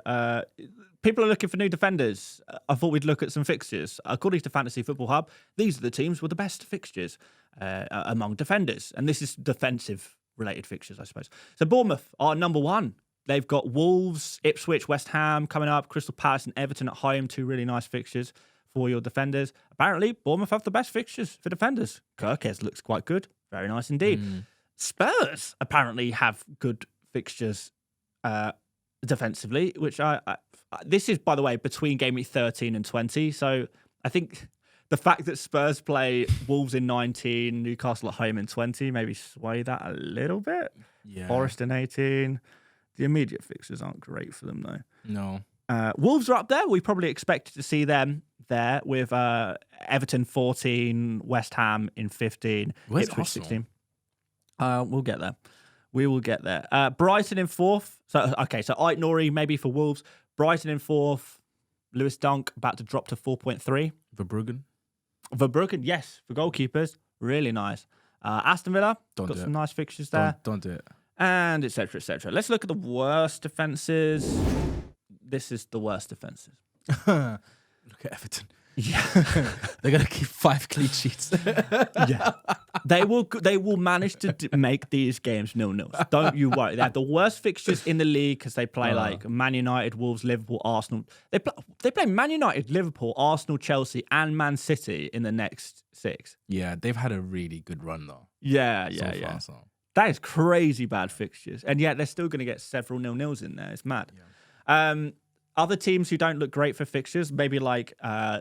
people are looking for new defenders. I thought we'd look at some fixtures. According to Fantasy Football Hub, these are the teams with the best fixtures among defenders, and this is defensive-related fixtures, I suppose. So, Bournemouth are number one. They've got Wolves, Ipswich, West Ham coming up, Crystal Palace and Everton at home. Two really nice fixtures for your defenders. Apparently, Bournemouth have the best fixtures for defenders. Kirkes looks quite good. Very nice indeed. Spurs apparently have good fixtures defensively, which this is, by the way, between game week 13 and 20. So I think the fact that Spurs play Wolves in 19, Newcastle at home in 20, maybe sway that a little bit. Yeah. Forest in 18. The immediate fixtures aren't great for them, though. No. Wolves are up there. We probably expected to see them there with Everton 14, West Ham in 15, Where's Ipswich Arsenal? 16. We'll get there. We will get there. Brighton in fourth. So Ait Nori maybe for Wolves. Brighton in fourth. Lewis Dunk about to drop to 4.3. Verbruggen, yes, for goalkeepers. Really nice. Aston Villa, got some nice fixtures there. Don't do it. And et cetera, et cetera. Let's look at the worst defenses. This is the worst defenses. Look at Everton. Yeah. They're going to keep 5 clean sheets. Yeah. They will manage to make these games 0-0. Don't you worry. They have the worst fixtures in the league because they play like Man United, Wolves, Liverpool, Arsenal. They play Man United, Liverpool, Arsenal, Chelsea, and Man City in the next 6. Yeah, they've had a really good run though. Yeah. So. That is crazy bad fixtures. And yet they're still going to get several 0-0s in there. It's mad. Yeah. Other teams who don't look great for fixtures, maybe like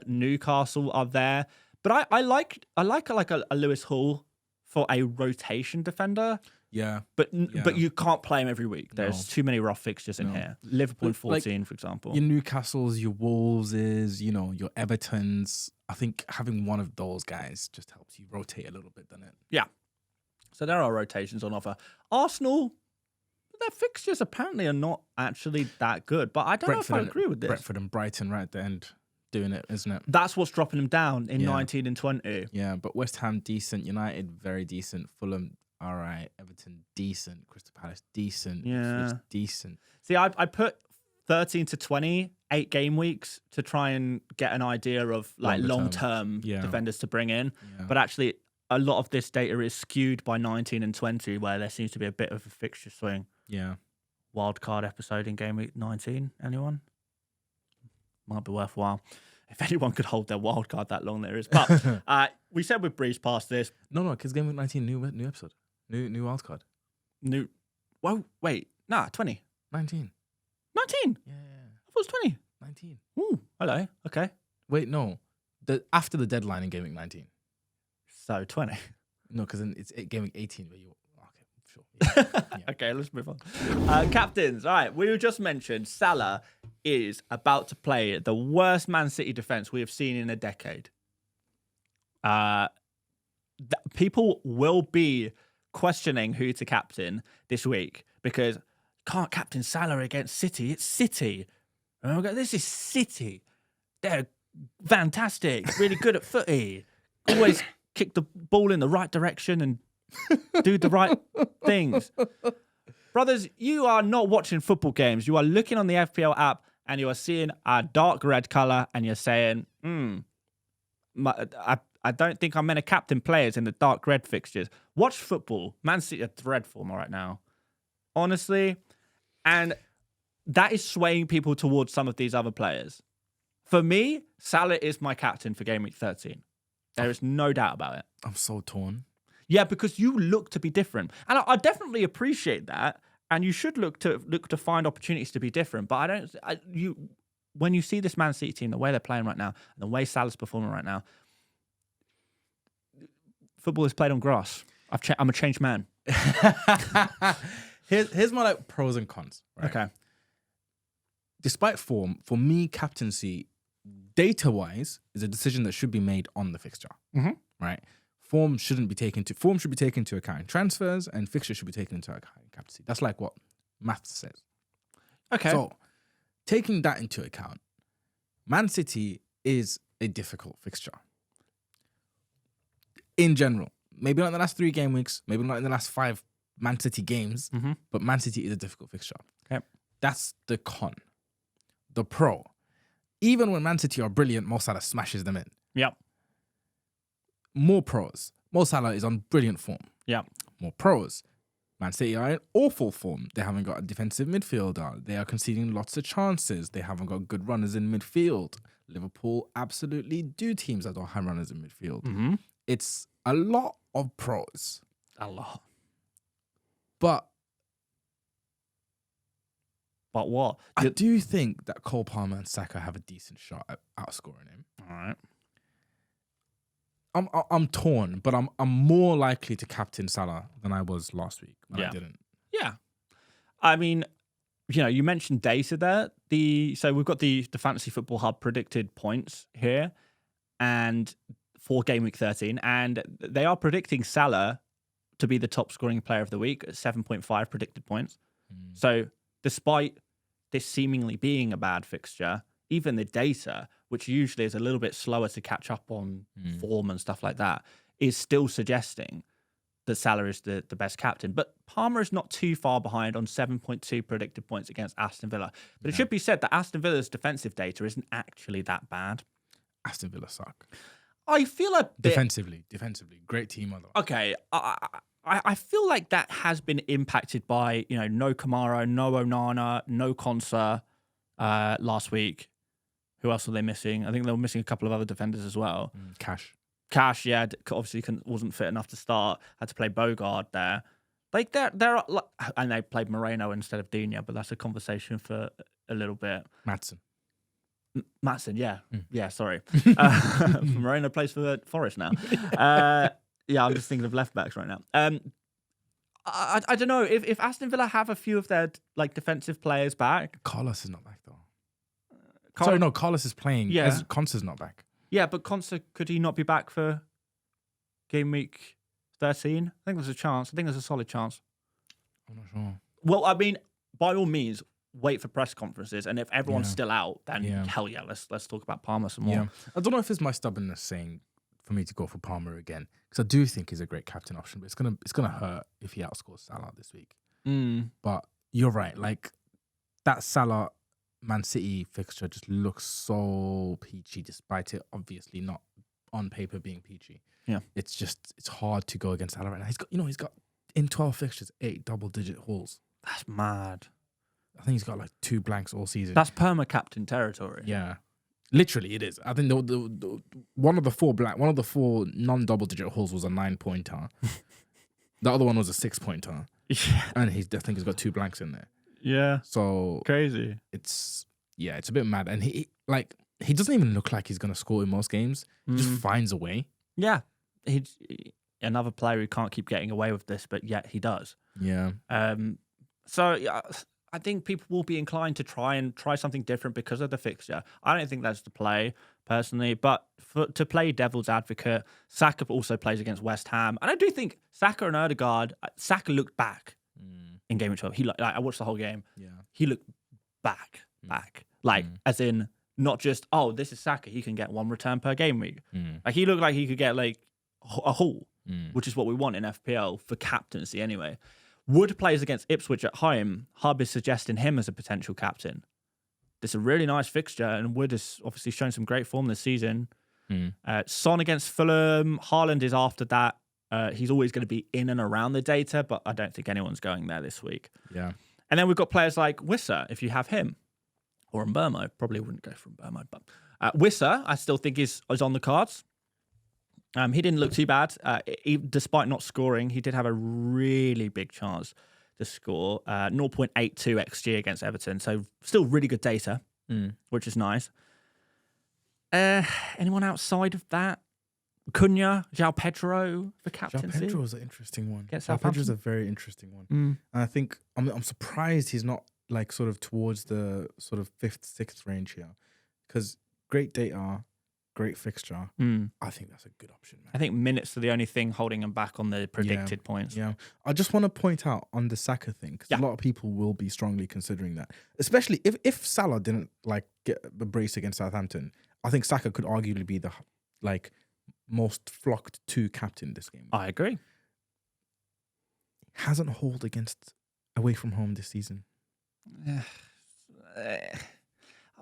Newcastle are there. But I like a Lewis Hall for a rotation defender. Yeah. But you can't play him every week. There's too many rough fixtures in here. Liverpool in 14, for example. Your Newcastles, your Wolves, your Evertons. I think having one of those guys just helps you rotate a little bit, doesn't it? Yeah. So there are rotations on offer. Arsenal, their fixtures apparently are not actually that good. But I don't know if I agree with this. Brentford and Brighton right at the end doing it, isn't it? That's what's dropping them down in 19 and 20. Yeah, but West Ham, decent. United, very decent. Fulham, all right. Everton, decent. Crystal Palace, decent. Yeah. Ipswich, decent. See, I put 13 to 20, 8 game weeks to try and get an idea of like long-term defenders to bring in. Yeah. But actually, a lot of this data is skewed by 19 and 20, where there seems to be a bit of a fixture swing. Yeah. Wildcard episode in game week 19, anyone? Might be worthwhile. If anyone could hold their wildcard that long, there is. But we said we'd breeze past this. No, because game week 19, new episode. New wildcard. Whoa, wait. Nah, 20. 19. 19? Yeah. I thought it was 20. 19. Ooh, hello. Okay. Wait, no. After the deadline in game week 19. So 20. No, because it's game week 18 where you... Okay, sure. Yeah. Okay, let's move on. Captains. All right, we just mentioned Salah is about to play the worst Man City defense we have seen in a decade. People will be questioning who to captain this week because can't captain Salah against City. It's City. This is City. They're fantastic, really good at footy. Always kick the ball in the right direction and do the right things. Brothers, you are not watching football games. You are looking on the FPL app and you are seeing a dark red colour and you're saying, I don't think I'm meant to captain players in the dark red fixtures. Watch football. Man City are dreadful right now. Honestly. And that is swaying people towards some of these other players. For me, Salah is my captain for game week 13. There is no doubt about it. I'm so torn. Yeah, because you look to be different. And I definitely appreciate that. And you should look to find opportunities to be different. But when you see this Man City team, the way they're playing right now, and the way Salah's performing right now, football is played on grass. I'm a changed man. Here's my pros and cons. Right? Okay. despite form, for me, captaincy, data-wise, is a decision that should be made on the fixture, right? Form should be taken into account in transfers, and fixture should be taken into account in captaincy. That's like what maths says. Okay. So, taking that into account, Man City is a difficult fixture. In general, maybe not in the last 3 game weeks, maybe not in the last 5 Man City games, but Man City is a difficult fixture. Okay. That's the con. The pro. Even when Man City are brilliant, Mo Salah smashes them in. Yep. More pros. Mo Salah is on brilliant form. Yep. More pros. Man City are in awful form. They haven't got a defensive midfielder. They are conceding lots of chances. They haven't got good runners in midfield. Liverpool absolutely do teams that don't have runners in midfield. It's a lot of pros. A lot. But what? I do think that Cole Palmer and Saka have a decent shot at outscoring him. All right. I'm torn, but I'm more likely to captain Salah than I was last week when I didn't. Yeah. I mean, you mentioned data there. So we've got the Fantasy Football Hub predicted points here, and for Gameweek 13, and they are predicting Salah to be the top scoring player of the week at 7.5 predicted points. So despite this seemingly being a bad fixture, even the data, which usually is a little bit slower to catch up on form and stuff like that, is still suggesting that Salah is the best captain. But Palmer is not too far behind on 7.2 predicted points against Aston Villa. But it should be said that Aston Villa's defensive data isn't actually that bad. Aston Villa suck. I feel a bit... Defensively. Great team, although. Okay, I feel like that has been impacted by, no Kamara, no Onana, no Konsa last week. Who else were they missing? I think they were missing a couple of other defenders as well. Cash, yeah, obviously wasn't fit enough to start. Had to play Bogard there. Like they're like, and they played Moreno instead of Digne, but that's a conversation for a little bit. Maatsen, yeah, sorry. Moreno plays for Forest now. Yeah, I'm just thinking of left backs right now. I don't know if Aston Villa have a few of their defensive players back. Carlos is not back though. Sorry, no, Carlos is playing. Yeah, Konsa's not back. Yeah, but Konsa, could he not be back for game week 13? I think there's a chance. I think there's a solid chance. I'm not sure. Well, I mean, by all means, wait for press conferences, and if everyone's still out, then hell yeah, let's talk about Palmer some more. Yeah. I don't know if it's my stubbornness saying for me to go for Palmer again, because I do think he's a great captain option, but it's gonna hurt if he outscores Salah this week. But you're right, that Salah Man City fixture just looks so peachy, despite it obviously not on paper being peachy. Yeah, it's hard to go against Salah right now. He's got in 12 fixtures 8 double-digit hauls. That's mad. I think he's got 2 blanks all season. That's perma captain territory. Yeah, literally it is. I think the one of the 4 non-double-digit hauls was a 9-pointer. The other one was a 6-pointer. Yeah, and I think he's got 2 blanks in there. Yeah. So crazy. It's a bit mad. And he doesn't even look like he's gonna score in most games. He just finds a way. Yeah. He's another player who can't keep getting away with this, but yet he does. Yeah. So I think people will be inclined to try something different because of the fixture. I don't think that's the play personally, but to play devil's advocate, Saka also plays against West Ham. And I do think Saka and Ødegaard, Saka looked back. In game 12, I watched the whole game. Yeah, he looked back, as in not just this is Saka. He can get 1 return per game week. He looked like he could get a haul, which is what we want in FPL for captaincy anyway. Wood plays against Ipswich at home. Hub is suggesting him as a potential captain. This is a really nice fixture, and Wood has obviously shown some great form this season. Son against Fulham. Haaland is after that. He's always going to be in and around the data, but I don't think anyone's going there this week. Yeah. And then we've got players like Wissa, if you have him. Or Mbeumo. Probably wouldn't go for Mbeumo, but Wissa, I still think is on the cards. He didn't look too bad. Despite not scoring, he did have a really big chance to score. 0.82 XG against Everton, so still really good data, which is nice. Anyone outside of that? Cunha, Joao Pedro for captaincy. Joao Pedro is an interesting one. Joao Pedro's a very interesting one. And I think I'm surprised he's not like sort of towards the sort of 5th, 6th range here, because great data, great fixture. I think that's a good option, man. I think minutes are the only thing holding him back on the predicted points. Yeah. I just want to point out on the Saka thing, because a lot of people will be strongly considering that, especially if Salah didn't like get the brace against Southampton. I think Saka could arguably be the like most flocked to captain this game. I agree. Hasn't hauled against away from home this season.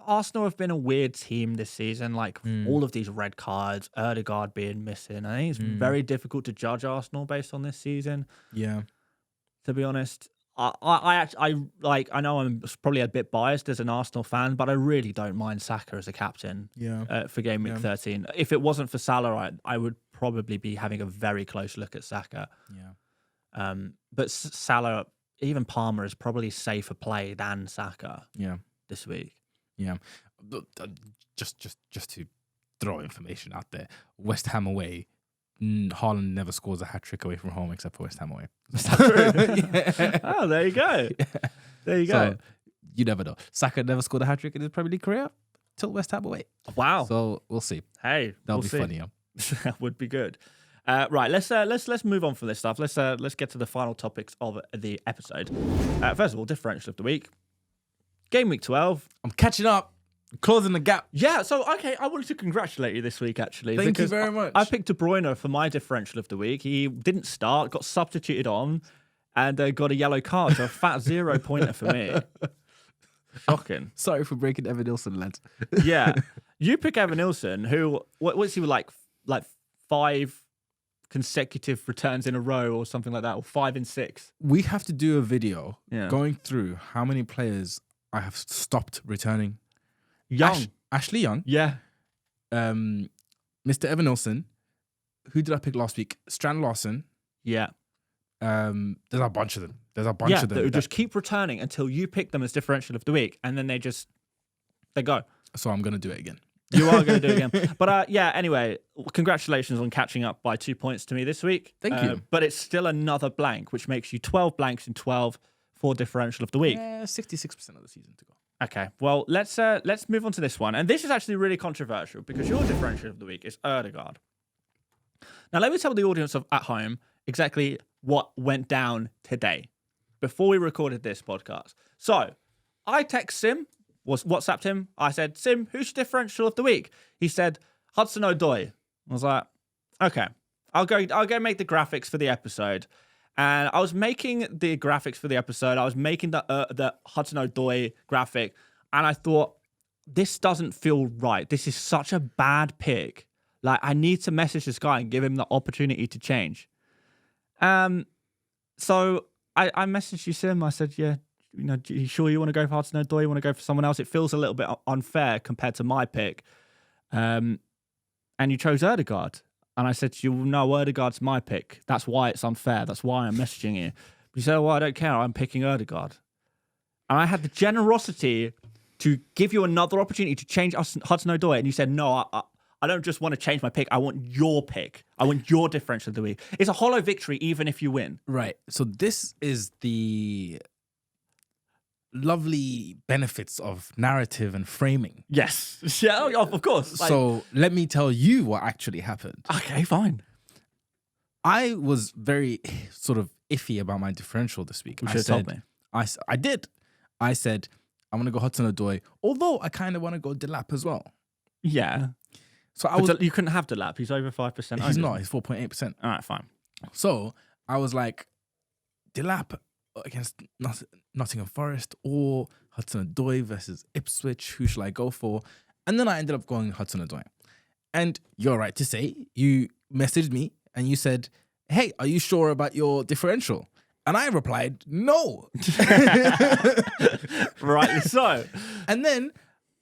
Arsenal have been a weird team this season. Like all of these red cards, Ødegaard being missing. I think it's very difficult to judge Arsenal based on this season. Yeah. To be honest, I know I'm probably a bit biased as an Arsenal fan, but I really don't mind Saka as a captain. Yeah. For game week 13. If it wasn't for Salah, I would probably be having a very close look at Saka. Yeah. But Salah, even Palmer is probably safer play than Saka. Yeah. This week. Yeah. Just to throw information out there, West Ham away, Haaland never scores a hat-trick away from home except for West Ham away. Is that true? Yeah. Oh, there you go. Yeah. There you go. So, you never know. Saka never scored a hat-trick in his Premier League career till West Ham away. Wow. So we'll see. Hey, that'll be funnier. That would be good. Right, let's move on from this stuff. Let's get to the final topics of the episode. First of all, differential of the week. Game week 12. I'm catching up. Closing the gap. Yeah, so, okay, I wanted to congratulate you this week, actually. Thank you very much. I picked De Bruyne for my differential of the week. He didn't start, got substituted on, and got a yellow card, so a fat 0-pointer for me. Shocking. Sorry for breaking Evan Nilsson, lads. Yeah. You pick Evan Nilsson, who, what's he like 5 consecutive returns in a row or something like that, or 5 in 6? We have to do a video going through how many players I have stopped returning. Ashley Young. Yeah. Mr. Evan Nilsson. Who did I pick last week? Strand Larson. Yeah. There's a bunch of them. That just keep returning until you pick them as differential of the week, and then they go. So I'm going to do it again. You are going to do it again. But anyway, congratulations on catching up by 2 points to me this week. Thank you. But it's still another blank, which makes you 12 blanks in 12 for differential of the week. 66% of the season to go. Okay, well, let's move on to this one. And this is actually really controversial because your differential of the week is Ødegaard. Now, let me tell the audience at home exactly what went down today before we recorded this podcast. So, I text Sim, WhatsApped him. I said, Sim, who's your differential of the week? He said, Hudson-Odoi. I was like, okay, I'll go make the graphics for the episode. And I was making the graphics for the episode. I was making the Hudson-Odoi graphic. And I thought, this doesn't feel right. This is such a bad pick. Like, I need to message this guy and give him the opportunity to change. So I messaged you, Sim. I said, yeah, you sure you want to go for Hudson-Odoi? You want to go for someone else? It feels a little bit unfair compared to my pick. And you chose Ødegaard. And I said, Ødegaard's my pick. That's why it's unfair. That's why I'm messaging you. But you said, well, I don't care. I'm picking Ødegaard. And I had the generosity to give you another opportunity to change Hudson-Odoi. And you said, no, I don't just want to change my pick. I want your pick. I want your differential of the week. It's a hollow victory even if you win. Right. So this is the lovely benefits of narrative and framing. Yes. Yeah, of course. So let me tell you what actually happened. Okay, fine. I was very sort of iffy about my differential this week. You should have told me. I did. I said, I'm going to go Hudson-Odoi, although I kind of want to go Delap as well. Yeah. So you couldn't have Delap. He's over 5%. He's not. He's 4.8%. All right, fine. So I was like, Delap against Nottingham Forest or Hudson-Odoi versus Ipswich. Who shall I go for? And then I ended up going Hudson-Odoi. And you're right to say, you messaged me and you said, hey, are you sure about your differential? And I replied, no. Rightly so. And then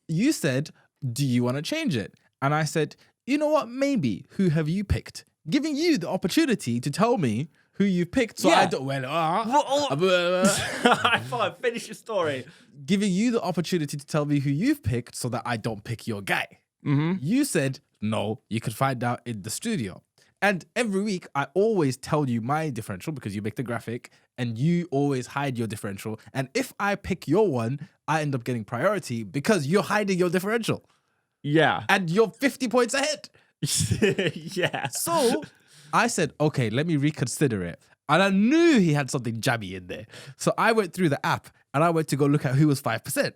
you said, do you want to change it? And I said, you know what? Maybe. Who have you picked? Giving you the opportunity to tell me who you picked. So I don't... Fine, finish your story. Giving you the opportunity to tell me who you've picked so that I don't pick your guy. Mm-hmm. You said, no, you could find out in the studio. And every week, I always tell you my differential because you make the graphic and you always hide your differential. And if I pick your one, I end up getting priority because you're hiding your differential. Yeah. And you're 50 points ahead. Yeah. So I said, okay, let me reconsider it. And I knew he had something jammy in there. So I went through the app and I went to go look at who was 5%.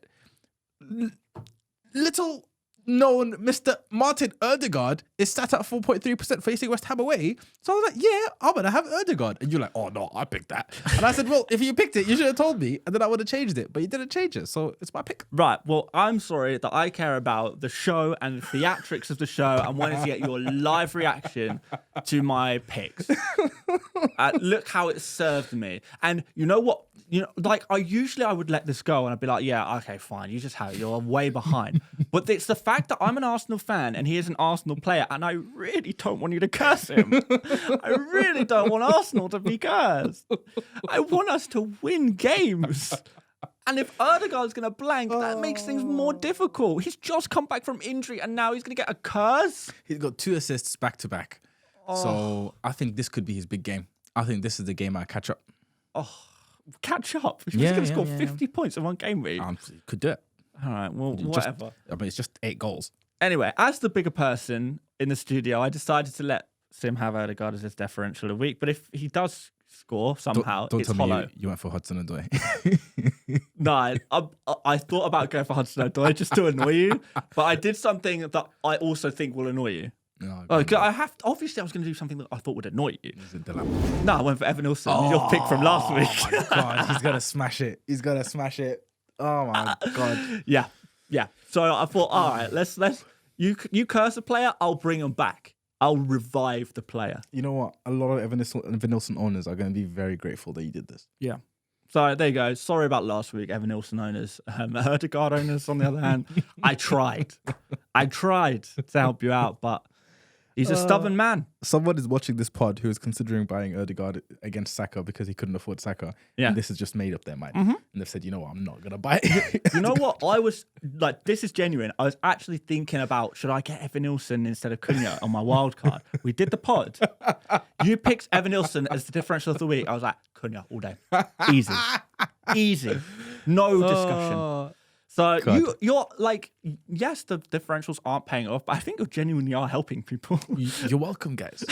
Little known Mr. Martin Ødegaard is sat at 4.3% facing West Ham away. So I was like, yeah, I'm going to have Ødegaard. And you're like, oh no, I picked that. And I said, well, if you picked it, you should have told me. And then I would have changed it. But you didn't change it. So it's my pick. Right. Well, I'm sorry that I care about the show and the theatrics of the show and wanted to get your live reaction to my picks. Look how it served me. And you know what? Like I would let this go and I'd be like, yeah, okay, fine. You just have it. You're way behind. But it's the fact that I'm an Arsenal fan and he is an Arsenal player and I really don't want you to curse him. I really don't want Arsenal to be cursed. I want us to win games. And if Ødegaard's going to blank, that makes things more difficult. He's just come back from injury and now he's going to get a curse. He's got 2 assists back to back. So I think this could be his big game. I think this is the game I catch up. Catch up. He's going to score 50 points in one game week. Could do it. All right, well, whatever. It's just 8 goals. Anyway, as the bigger person in the studio, I decided to let Sim have Ødegaard as his differential of the week. But if he does score somehow, don't it's tell hollow. me you went for Hudson-Odoi. No, I thought about going for Hudson-Odoi just to annoy you. But I did something that I also think will annoy you. No, obviously, I was going to do something that I thought would annoy you. No, I went for Evan Nilsson, your pick from last week. Oh my God, he's going to smash it. He's going to smash it. Oh my God. Yeah. So I thought, all right, let's you curse a player, I'll bring him back. I'll revive the player. You know what? A lot of Evan Nilsson owners are going to be very grateful that you did this. Yeah. So there you go. Sorry about last week, Evan Nilsson owners. Ødegaard owners, on the other hand, I tried to help you out, but he's a stubborn man. Someone is watching this pod who is considering buying Ødegaard against Saka because he couldn't afford Saka. Yeah. And this has just made up their mind. And they've said, you know what, I'm not going to buy it. You know what? I was like, this is genuine. I was actually thinking about, should I get Evan Nilsson instead of Cunha on my wild card? We did the pod. You picked Evan Nilsson as the differential of the week. I was like, Cunha all day. Easy. No discussion. So you're like, yes, the differentials aren't paying off, but I think you genuinely are helping people. You're welcome, guys.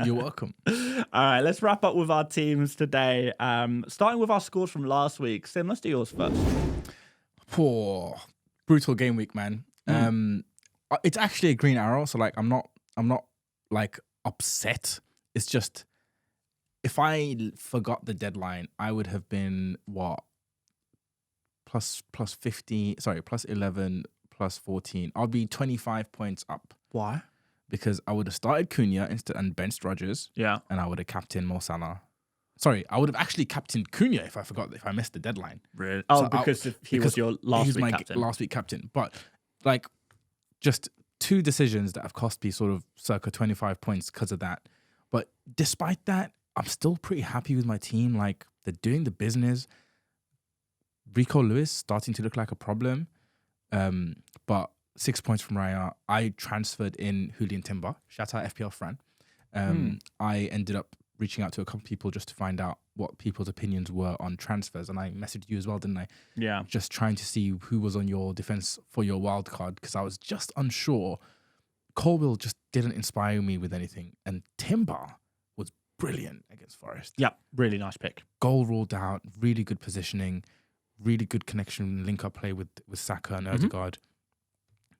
You're welcome. All right, let's wrap up with our teams today. Starting with our scores from last week. Sim, let's do yours first. Poor brutal game week, man. It's actually a green arrow, so like I'm not like upset. It's just if I forgot the deadline, I would have been what? Plus 15, sorry, plus 11, plus 14. I'll be 25 points up. Why? Because I would have started Cunha instead and benched Rodgers. Yeah. And I would have captained Mo Salah. Sorry, I would have actually captained Cunha if I missed the deadline. Really? Oh, so he was your last week captain. Last week captain. But like just 2 decisions that have cost me sort of circa 25 points because of that. But despite that, I'm still pretty happy with my team. Like they're doing the business. Rico Lewis starting to look like a problem. But 6 points from Raya. I transferred in Julian Timber. Shout out FPL Fran. I ended up reaching out to a couple of people just to find out what people's opinions were on transfers. And I messaged you as well, didn't I? Yeah. Just trying to see who was on your defense for your wild card because I was just unsure. Colwill just didn't inspire me with anything. And Timber was brilliant against Forest. Yeah, really nice pick. Goal ruled out, really good positioning. Really good connection, link-up play with Saka and Ødegaard.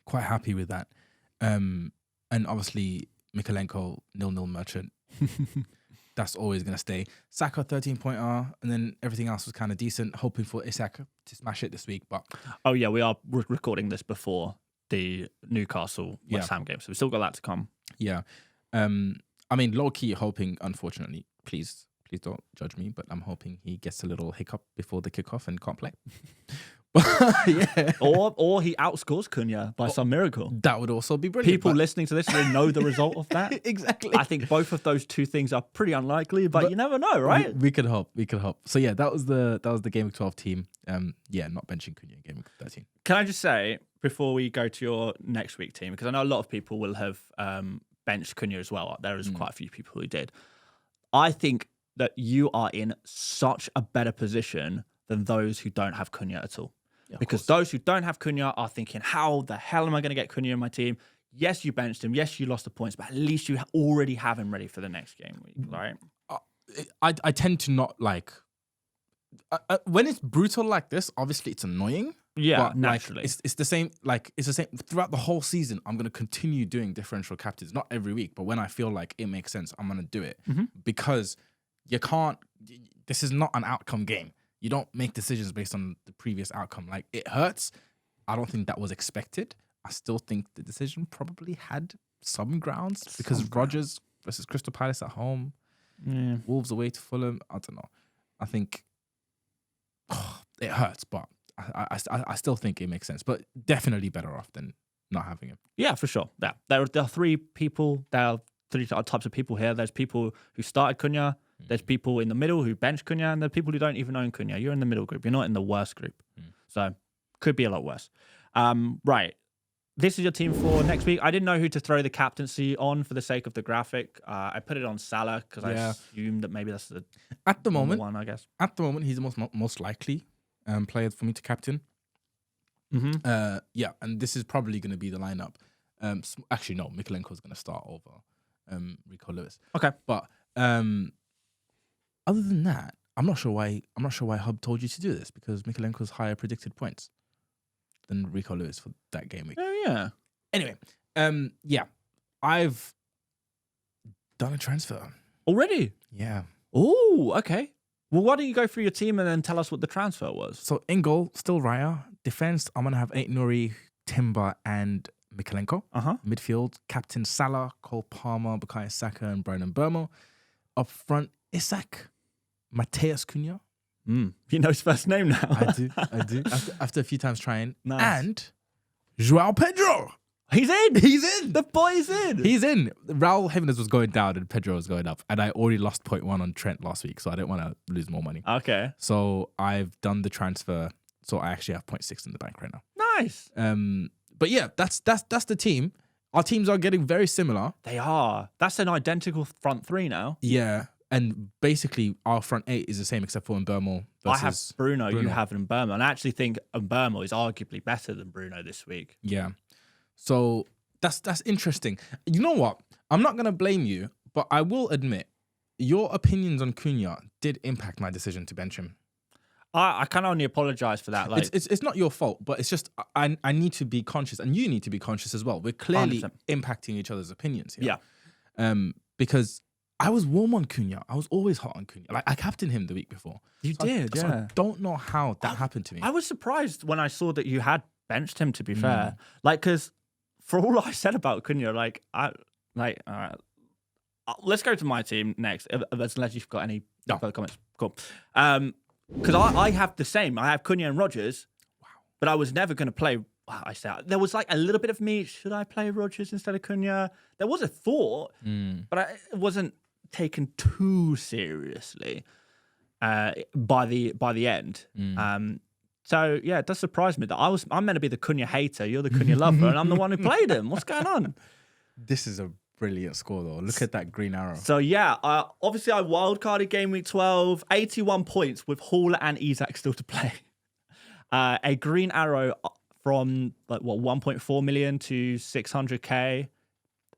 Quite happy with that. And obviously, Mikalenko, 0-0 merchant. That's always going to stay. Saka, 13-pointer, and then everything else was kind of decent. Hoping for Isak to smash it this week. But oh, yeah, we are recording this before the Newcastle West Ham game, so we've still got that to come. Yeah. I mean, low-key hoping, unfortunately, please don't judge me, but I'm hoping he gets a little hiccup before the kickoff and can't play. Yeah. Or he outscores Cunha by some miracle. That would also be brilliant. People listening to this will know the result of that. Exactly. I think both of those 2 things are pretty unlikely, but you never know, right? We could hope. So yeah, that was the Game Week 12 team. Not benching Cunha in Game Week 13. Can I just say before we go to your next week team, because I know a lot of people will have benched Cunha as well. There is quite a few people who did. I think that you are in such a better position than those who don't have Cunha at all. Yeah, because those who don't have Cunha are thinking, how the hell am I going to get Cunha in my team? Yes, you benched him. Yes, you lost the points, but at least you already have him ready for the next game week, right? I tend to not like... when it's brutal like this, obviously it's annoying. Yeah, but naturally. Like, it's the same. Like it's the same throughout the whole season. I'm gonna continue doing differential captains, not every week, but when I feel like it makes sense, I'm gonna do it because you can't. This is not an outcome game. You don't make decisions based on the previous outcome. Like it hurts. I don't think that was expected. I still think the decision probably had some grounds because Rodgers versus Crystal Palace at home, Wolves away to Fulham. I don't know. I think it hurts, but I still think it makes sense, but definitely better off than not having him. Yeah, for sure. Yeah. There are three people. There are three types of people here. There's people who started Cunha. There's people in the middle who bench Cunha, and there are people who don't even own Cunha. You're in the middle group. You're not in the worst group. So could be a lot worse. Right. This is your team for next week. I didn't know who to throw the captaincy on for the sake of the graphic. I put it on Salah because I assumed that maybe that's the at the moment one, I guess. At the moment, he's the most likely player for me to captain. Yeah, and this is probably going to be the lineup. Actually, no, Mikalenko is going to start over Rico Lewis. Okay, but other than that, I'm not sure why Hub told you to do this because Mikalenko's higher predicted points than Rico Lewis for that game week. Oh yeah. Anyway, yeah, I've done a transfer already. Yeah. Oh, okay. Well, why don't you go through your team and then tell us what the transfer was? So in goal, still Raya. Defense, I'm gonna have Nuri, Timber, and Mikalenko. Midfield, Captain Salah, Cole Palmer, Bukayo Saka, and Bryan Mbeumo. Up front, Isak, Mateus Cunha. He knows his first name now. I do. After a few times trying. Nice. And Joao Pedro. He's in. He's in. The boy's in. He's in. Raul Jimenez was going down and Pedro was going up. And I already lost 0.1 on Trent last week, so I didn't want to lose more money. Okay. So I've done the transfer. So I actually have 0.6 in the bank right now. Nice. But yeah, that's the team. Our teams are getting very similar. They are. That's an identical front three now. Yeah. And basically, our front eight is the same except for Mbeumo versus I have Bruno. You have Mbeumo. And I actually think Mbeumo is arguably better than Bruno this week. Yeah. So that's interesting. You know what? I'm not going to blame you, but I will admit your opinions on Cunha did impact my decision to bench him. I can only apologize for that. Like, it's not your fault, but it's just I need to be conscious, and you need to be conscious as well. We're clearly 100%. impacting each other's opinions here. Yeah. Because I was warm on Cunha. I was always hot on Cunha. Like I captained him the week before. You did, yeah. So I don't know how that happened to me. I was surprised when I saw that you had benched him, to be fair. Like, because for all I said about Cunha, all right, let's go to my team next, unless you've got any further comments. Cool. Because I have the same. I have Cunha and Rodgers, but I was never going to play. I said there was like a little bit of me. Should I play Rodgers instead of Cunha? There was a thought, but it wasn't taken too seriously by the end. So yeah, it does surprise me that I'm meant to be the Cunha hater. You're the Cunha lover, and I'm the one who played him. What's going on? This is a brilliant score though. Look at that green arrow. So yeah, obviously I wildcarded game week 12, 81 points with Hall and Isak still to play. A green arrow from like 1.4 million to 600k,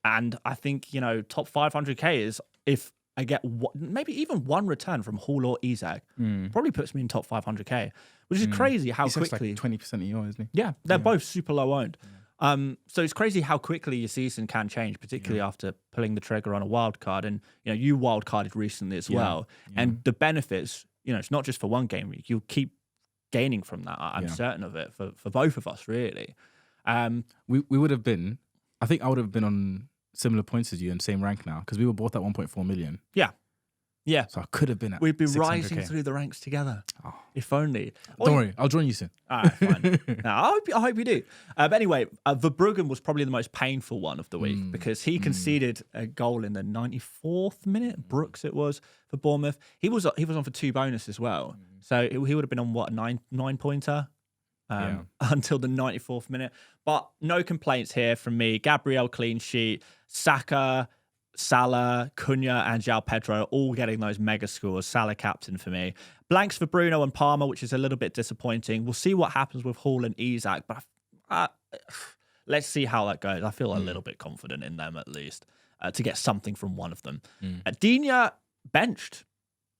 and I think top 500k is if I get maybe even one return from Hall or Isak, probably puts me in top 500k, which is crazy how quickly. Like 20% of yours, isn't he? Yeah, they're both super low owned. So it's crazy how quickly your season can change, particularly after pulling the trigger on a wild card. And you wild carded recently as well. And the benefits, it's not just for one game week. You'll keep gaining from that. I'm certain of it for both of us, really. We would have been. I think I would have been on similar points as you and same rank now because we were both at 1.4 million. Yeah. So I could have been at. We'd be rising through the ranks together. Oh. If only. Don't worry, I'll join you soon. All right, fine. No, I hope you do. But anyway, Verbruggen was probably the most painful one of the week because he conceded a goal in the 94th minute. Brooks, it was for Bournemouth. He was on for 2 bonus as well. So he would have been on what, a nine pointer. until the 94th minute. But no complaints here from me. Gabriel clean sheet, Saka, Salah, Cunha and Joao Pedro all getting those mega scores. Salah captain for me. Blanks for Bruno and Palmer, which is a little bit disappointing. We'll see what happens with Hall and Isak, but let's see how that goes. I feel a little bit confident in them at least to get something from one of them. Digne benched,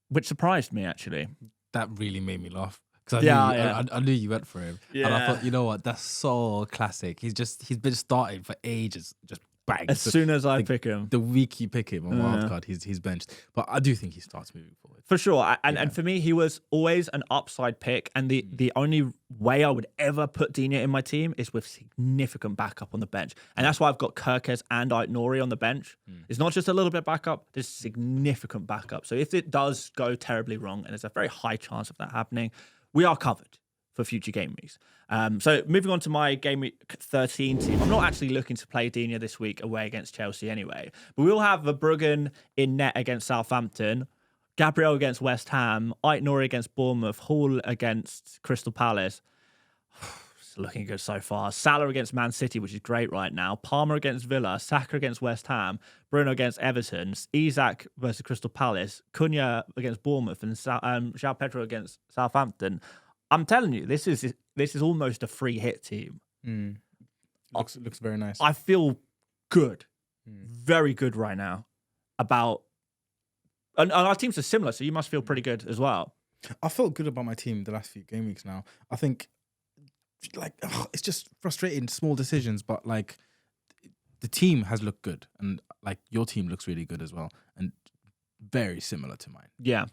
which surprised me actually. That really made me laugh. Because I knew you went for him. Yeah. And I thought, you know what, that's so classic. He's been starting for ages, just bang. As soon as I pick him. The week you pick him on wildcard, he's benched. But I do think he starts moving forward. For sure. And for me, he was always an upside pick. And the only way I would ever put Digne in my team is with significant backup on the bench. And that's why I've got Kirkes and Aït-Nouri on the bench. It's not just a little bit backup, there's significant backup. So if it does go terribly wrong, and there's a very high chance of that happening, we are covered for future game weeks. So moving on to my game week 13 team. I'm not actually looking to play Digne this week away against Chelsea anyway. But we'll have Verbruggen in net against Southampton, Gabriel against West Ham, Aït-Nouri against Bournemouth, Hall against Crystal Palace. It's looking good so far. Salah against Man City, which is great right now. Palmer against Villa, Saka against West Ham, Bruno against Everton, Isak versus Crystal Palace, Cunha against Bournemouth, and Joao Pedro against Southampton. I'm telling you, this is almost a free hit team. Looks very nice. I feel good, very good right now about. And our teams are similar, so you must feel pretty good as well. I felt good about my team the last few game weeks now. I think, it's just frustrating, small decisions, but the team has looked good, and your team looks really good as well, and very similar to mine. Yeah.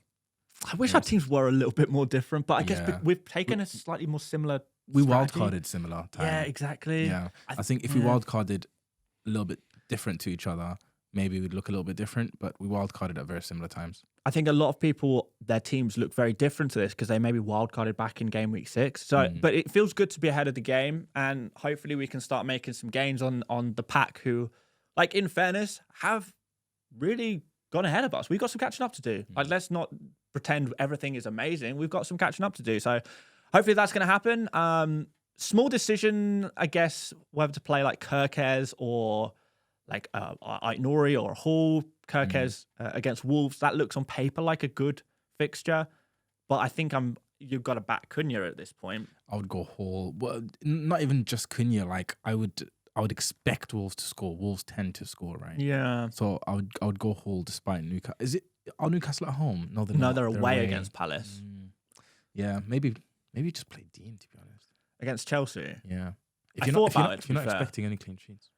I wish our teams were a little bit more different, but I guess we've taken a slightly more similar We strategy. wildcarded similar time. Yeah, exactly. Yeah. I think if we wildcarded a little bit different to each other, maybe we'd look a little bit different, but we wildcarded at very similar times. I think a lot of people, their teams look very different to this because they maybe wildcarded back in game week 6. So, but it feels good to be ahead of the game, and hopefully we can start making some gains on the pack who, in fairness, have really gone ahead of us. We've got some catching up to do. Let's not pretend everything is amazing. We've got some catching up to do. So hopefully that's going to happen. Small decision, I guess, whether to play Kirkes or Aït-Nouri or Hall. Kirkes against Wolves. That looks on paper like a good fixture, but I think you've got to back Cunha at this point. I would go Hall. Well, not even just Cunha. I would expect Wolves to score. Wolves tend to score, right? Yeah. So I would go Hall despite Newcastle. Are Newcastle at home? No, they're not. They're away against Palace. Yeah, maybe just play Dean, to be honest. Against Chelsea? Yeah. If you're not expecting any clean sheets.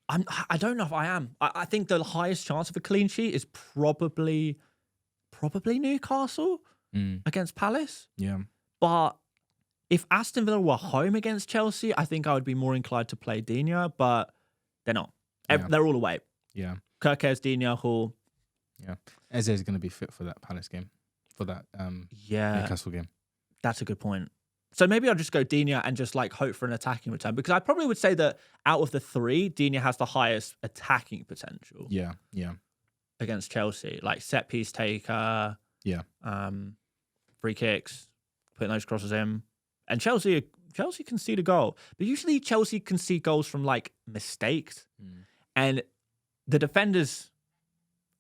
I don't know if I am. I think the highest chance of a clean sheet is probably Newcastle against Palace. Yeah. But if Aston Villa were home against Chelsea, I think I would be more inclined to play Digne, but they're not. Yeah. They're all away. Yeah. Kirkes, Digne, Hall. Yeah. Eze is going to be fit for that Palace game, for that Newcastle game. That's a good point. So maybe I'll just go Digne and just hope for an attacking return, because I probably would say that out of the three, Digne has the highest attacking potential. Yeah. Against Chelsea, set piece taker. Yeah. Free kicks, putting those crosses in, and Chelsea concede a goal, but usually Chelsea concede goals from mistakes, and the defenders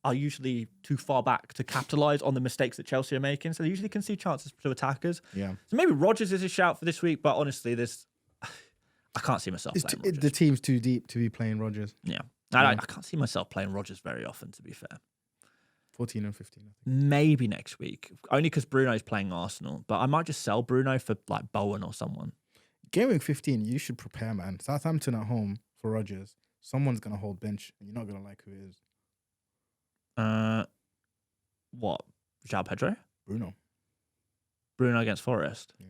are usually too far back to capitalise on the mistakes that Chelsea are making. So they usually concede chances to attackers. Yeah. So maybe Rodgers is a shout for this week, but honestly, I can't see myself playing Rodgers. The team's too deep to be playing Rodgers. Yeah. I can't see myself playing Rodgers very often, to be fair. 14 and 15, I think. Maybe next week. Only because Bruno's playing Arsenal. But I might just sell Bruno for Bowen or someone. Gameweek 15, you should prepare, man. Southampton at home for Rodgers. Someone's going to hold bench, and you're not going to like who it is. What? Joao Pedro? Bruno against Forest. Yeah.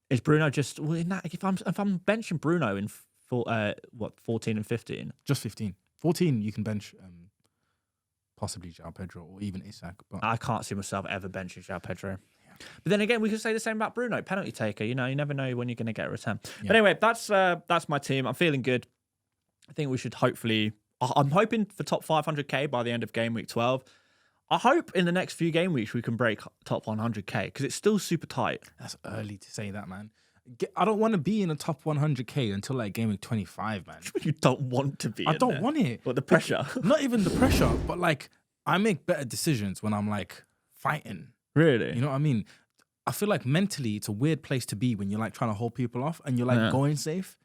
Is Bruno just if I'm benching Bruno in 14 and 15? Just 15. 14 you can bench possibly Joao Pedro or even Isak, but I can't see myself ever benching Joao Pedro. Yeah. But then again, we could say the same about Bruno, penalty taker. You never know when you're going to get a return. Yeah. But anyway, that's my team. I'm feeling good. I think we should I'm hoping for top 500k by the end of game week 12. I hope in the next few game weeks we can break top 100k because it's still super tight. That's early to say that, man. I don't want to be in the top 100k until like game week 25, man. You don't want to be. I don't want it. But the pressure. Not even the pressure, but like I make better decisions when I'm like fighting. Really? You know what I mean? I feel like mentally it's a weird place to be when you're like trying to hold people off and you're like going safe.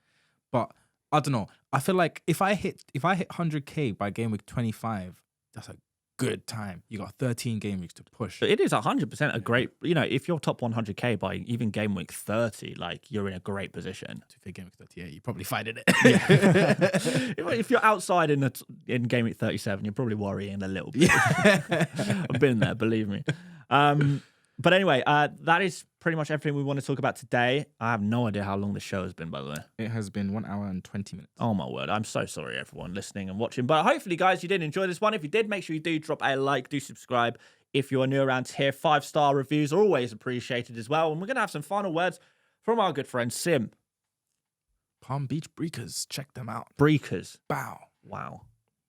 But I don't know. I feel like if I hit 100k by game week 25, that's a good time. You got 13 game weeks to push. It is 100% a great, if you're top 100k by even game week 30, like you're in a great position. To game week 38, you probably fighting it. If you're outside in game week 37, you're probably worrying a little bit. I've been there, believe me. But anyway, that is pretty much everything we want to talk about today. I have no idea how long the show has been, by the way. It has been 1 hour and 20 minutes. Oh my word. I'm so sorry, everyone listening and watching. But hopefully, guys, you did enjoy this one. If you did, make sure you do drop a like, do subscribe. If you're new around here, 5-star reviews are always appreciated as well. And we're going to have some final words from our good friend Sim. Palm Beach Breakers. Check them out. Breakers. Bow. Wow.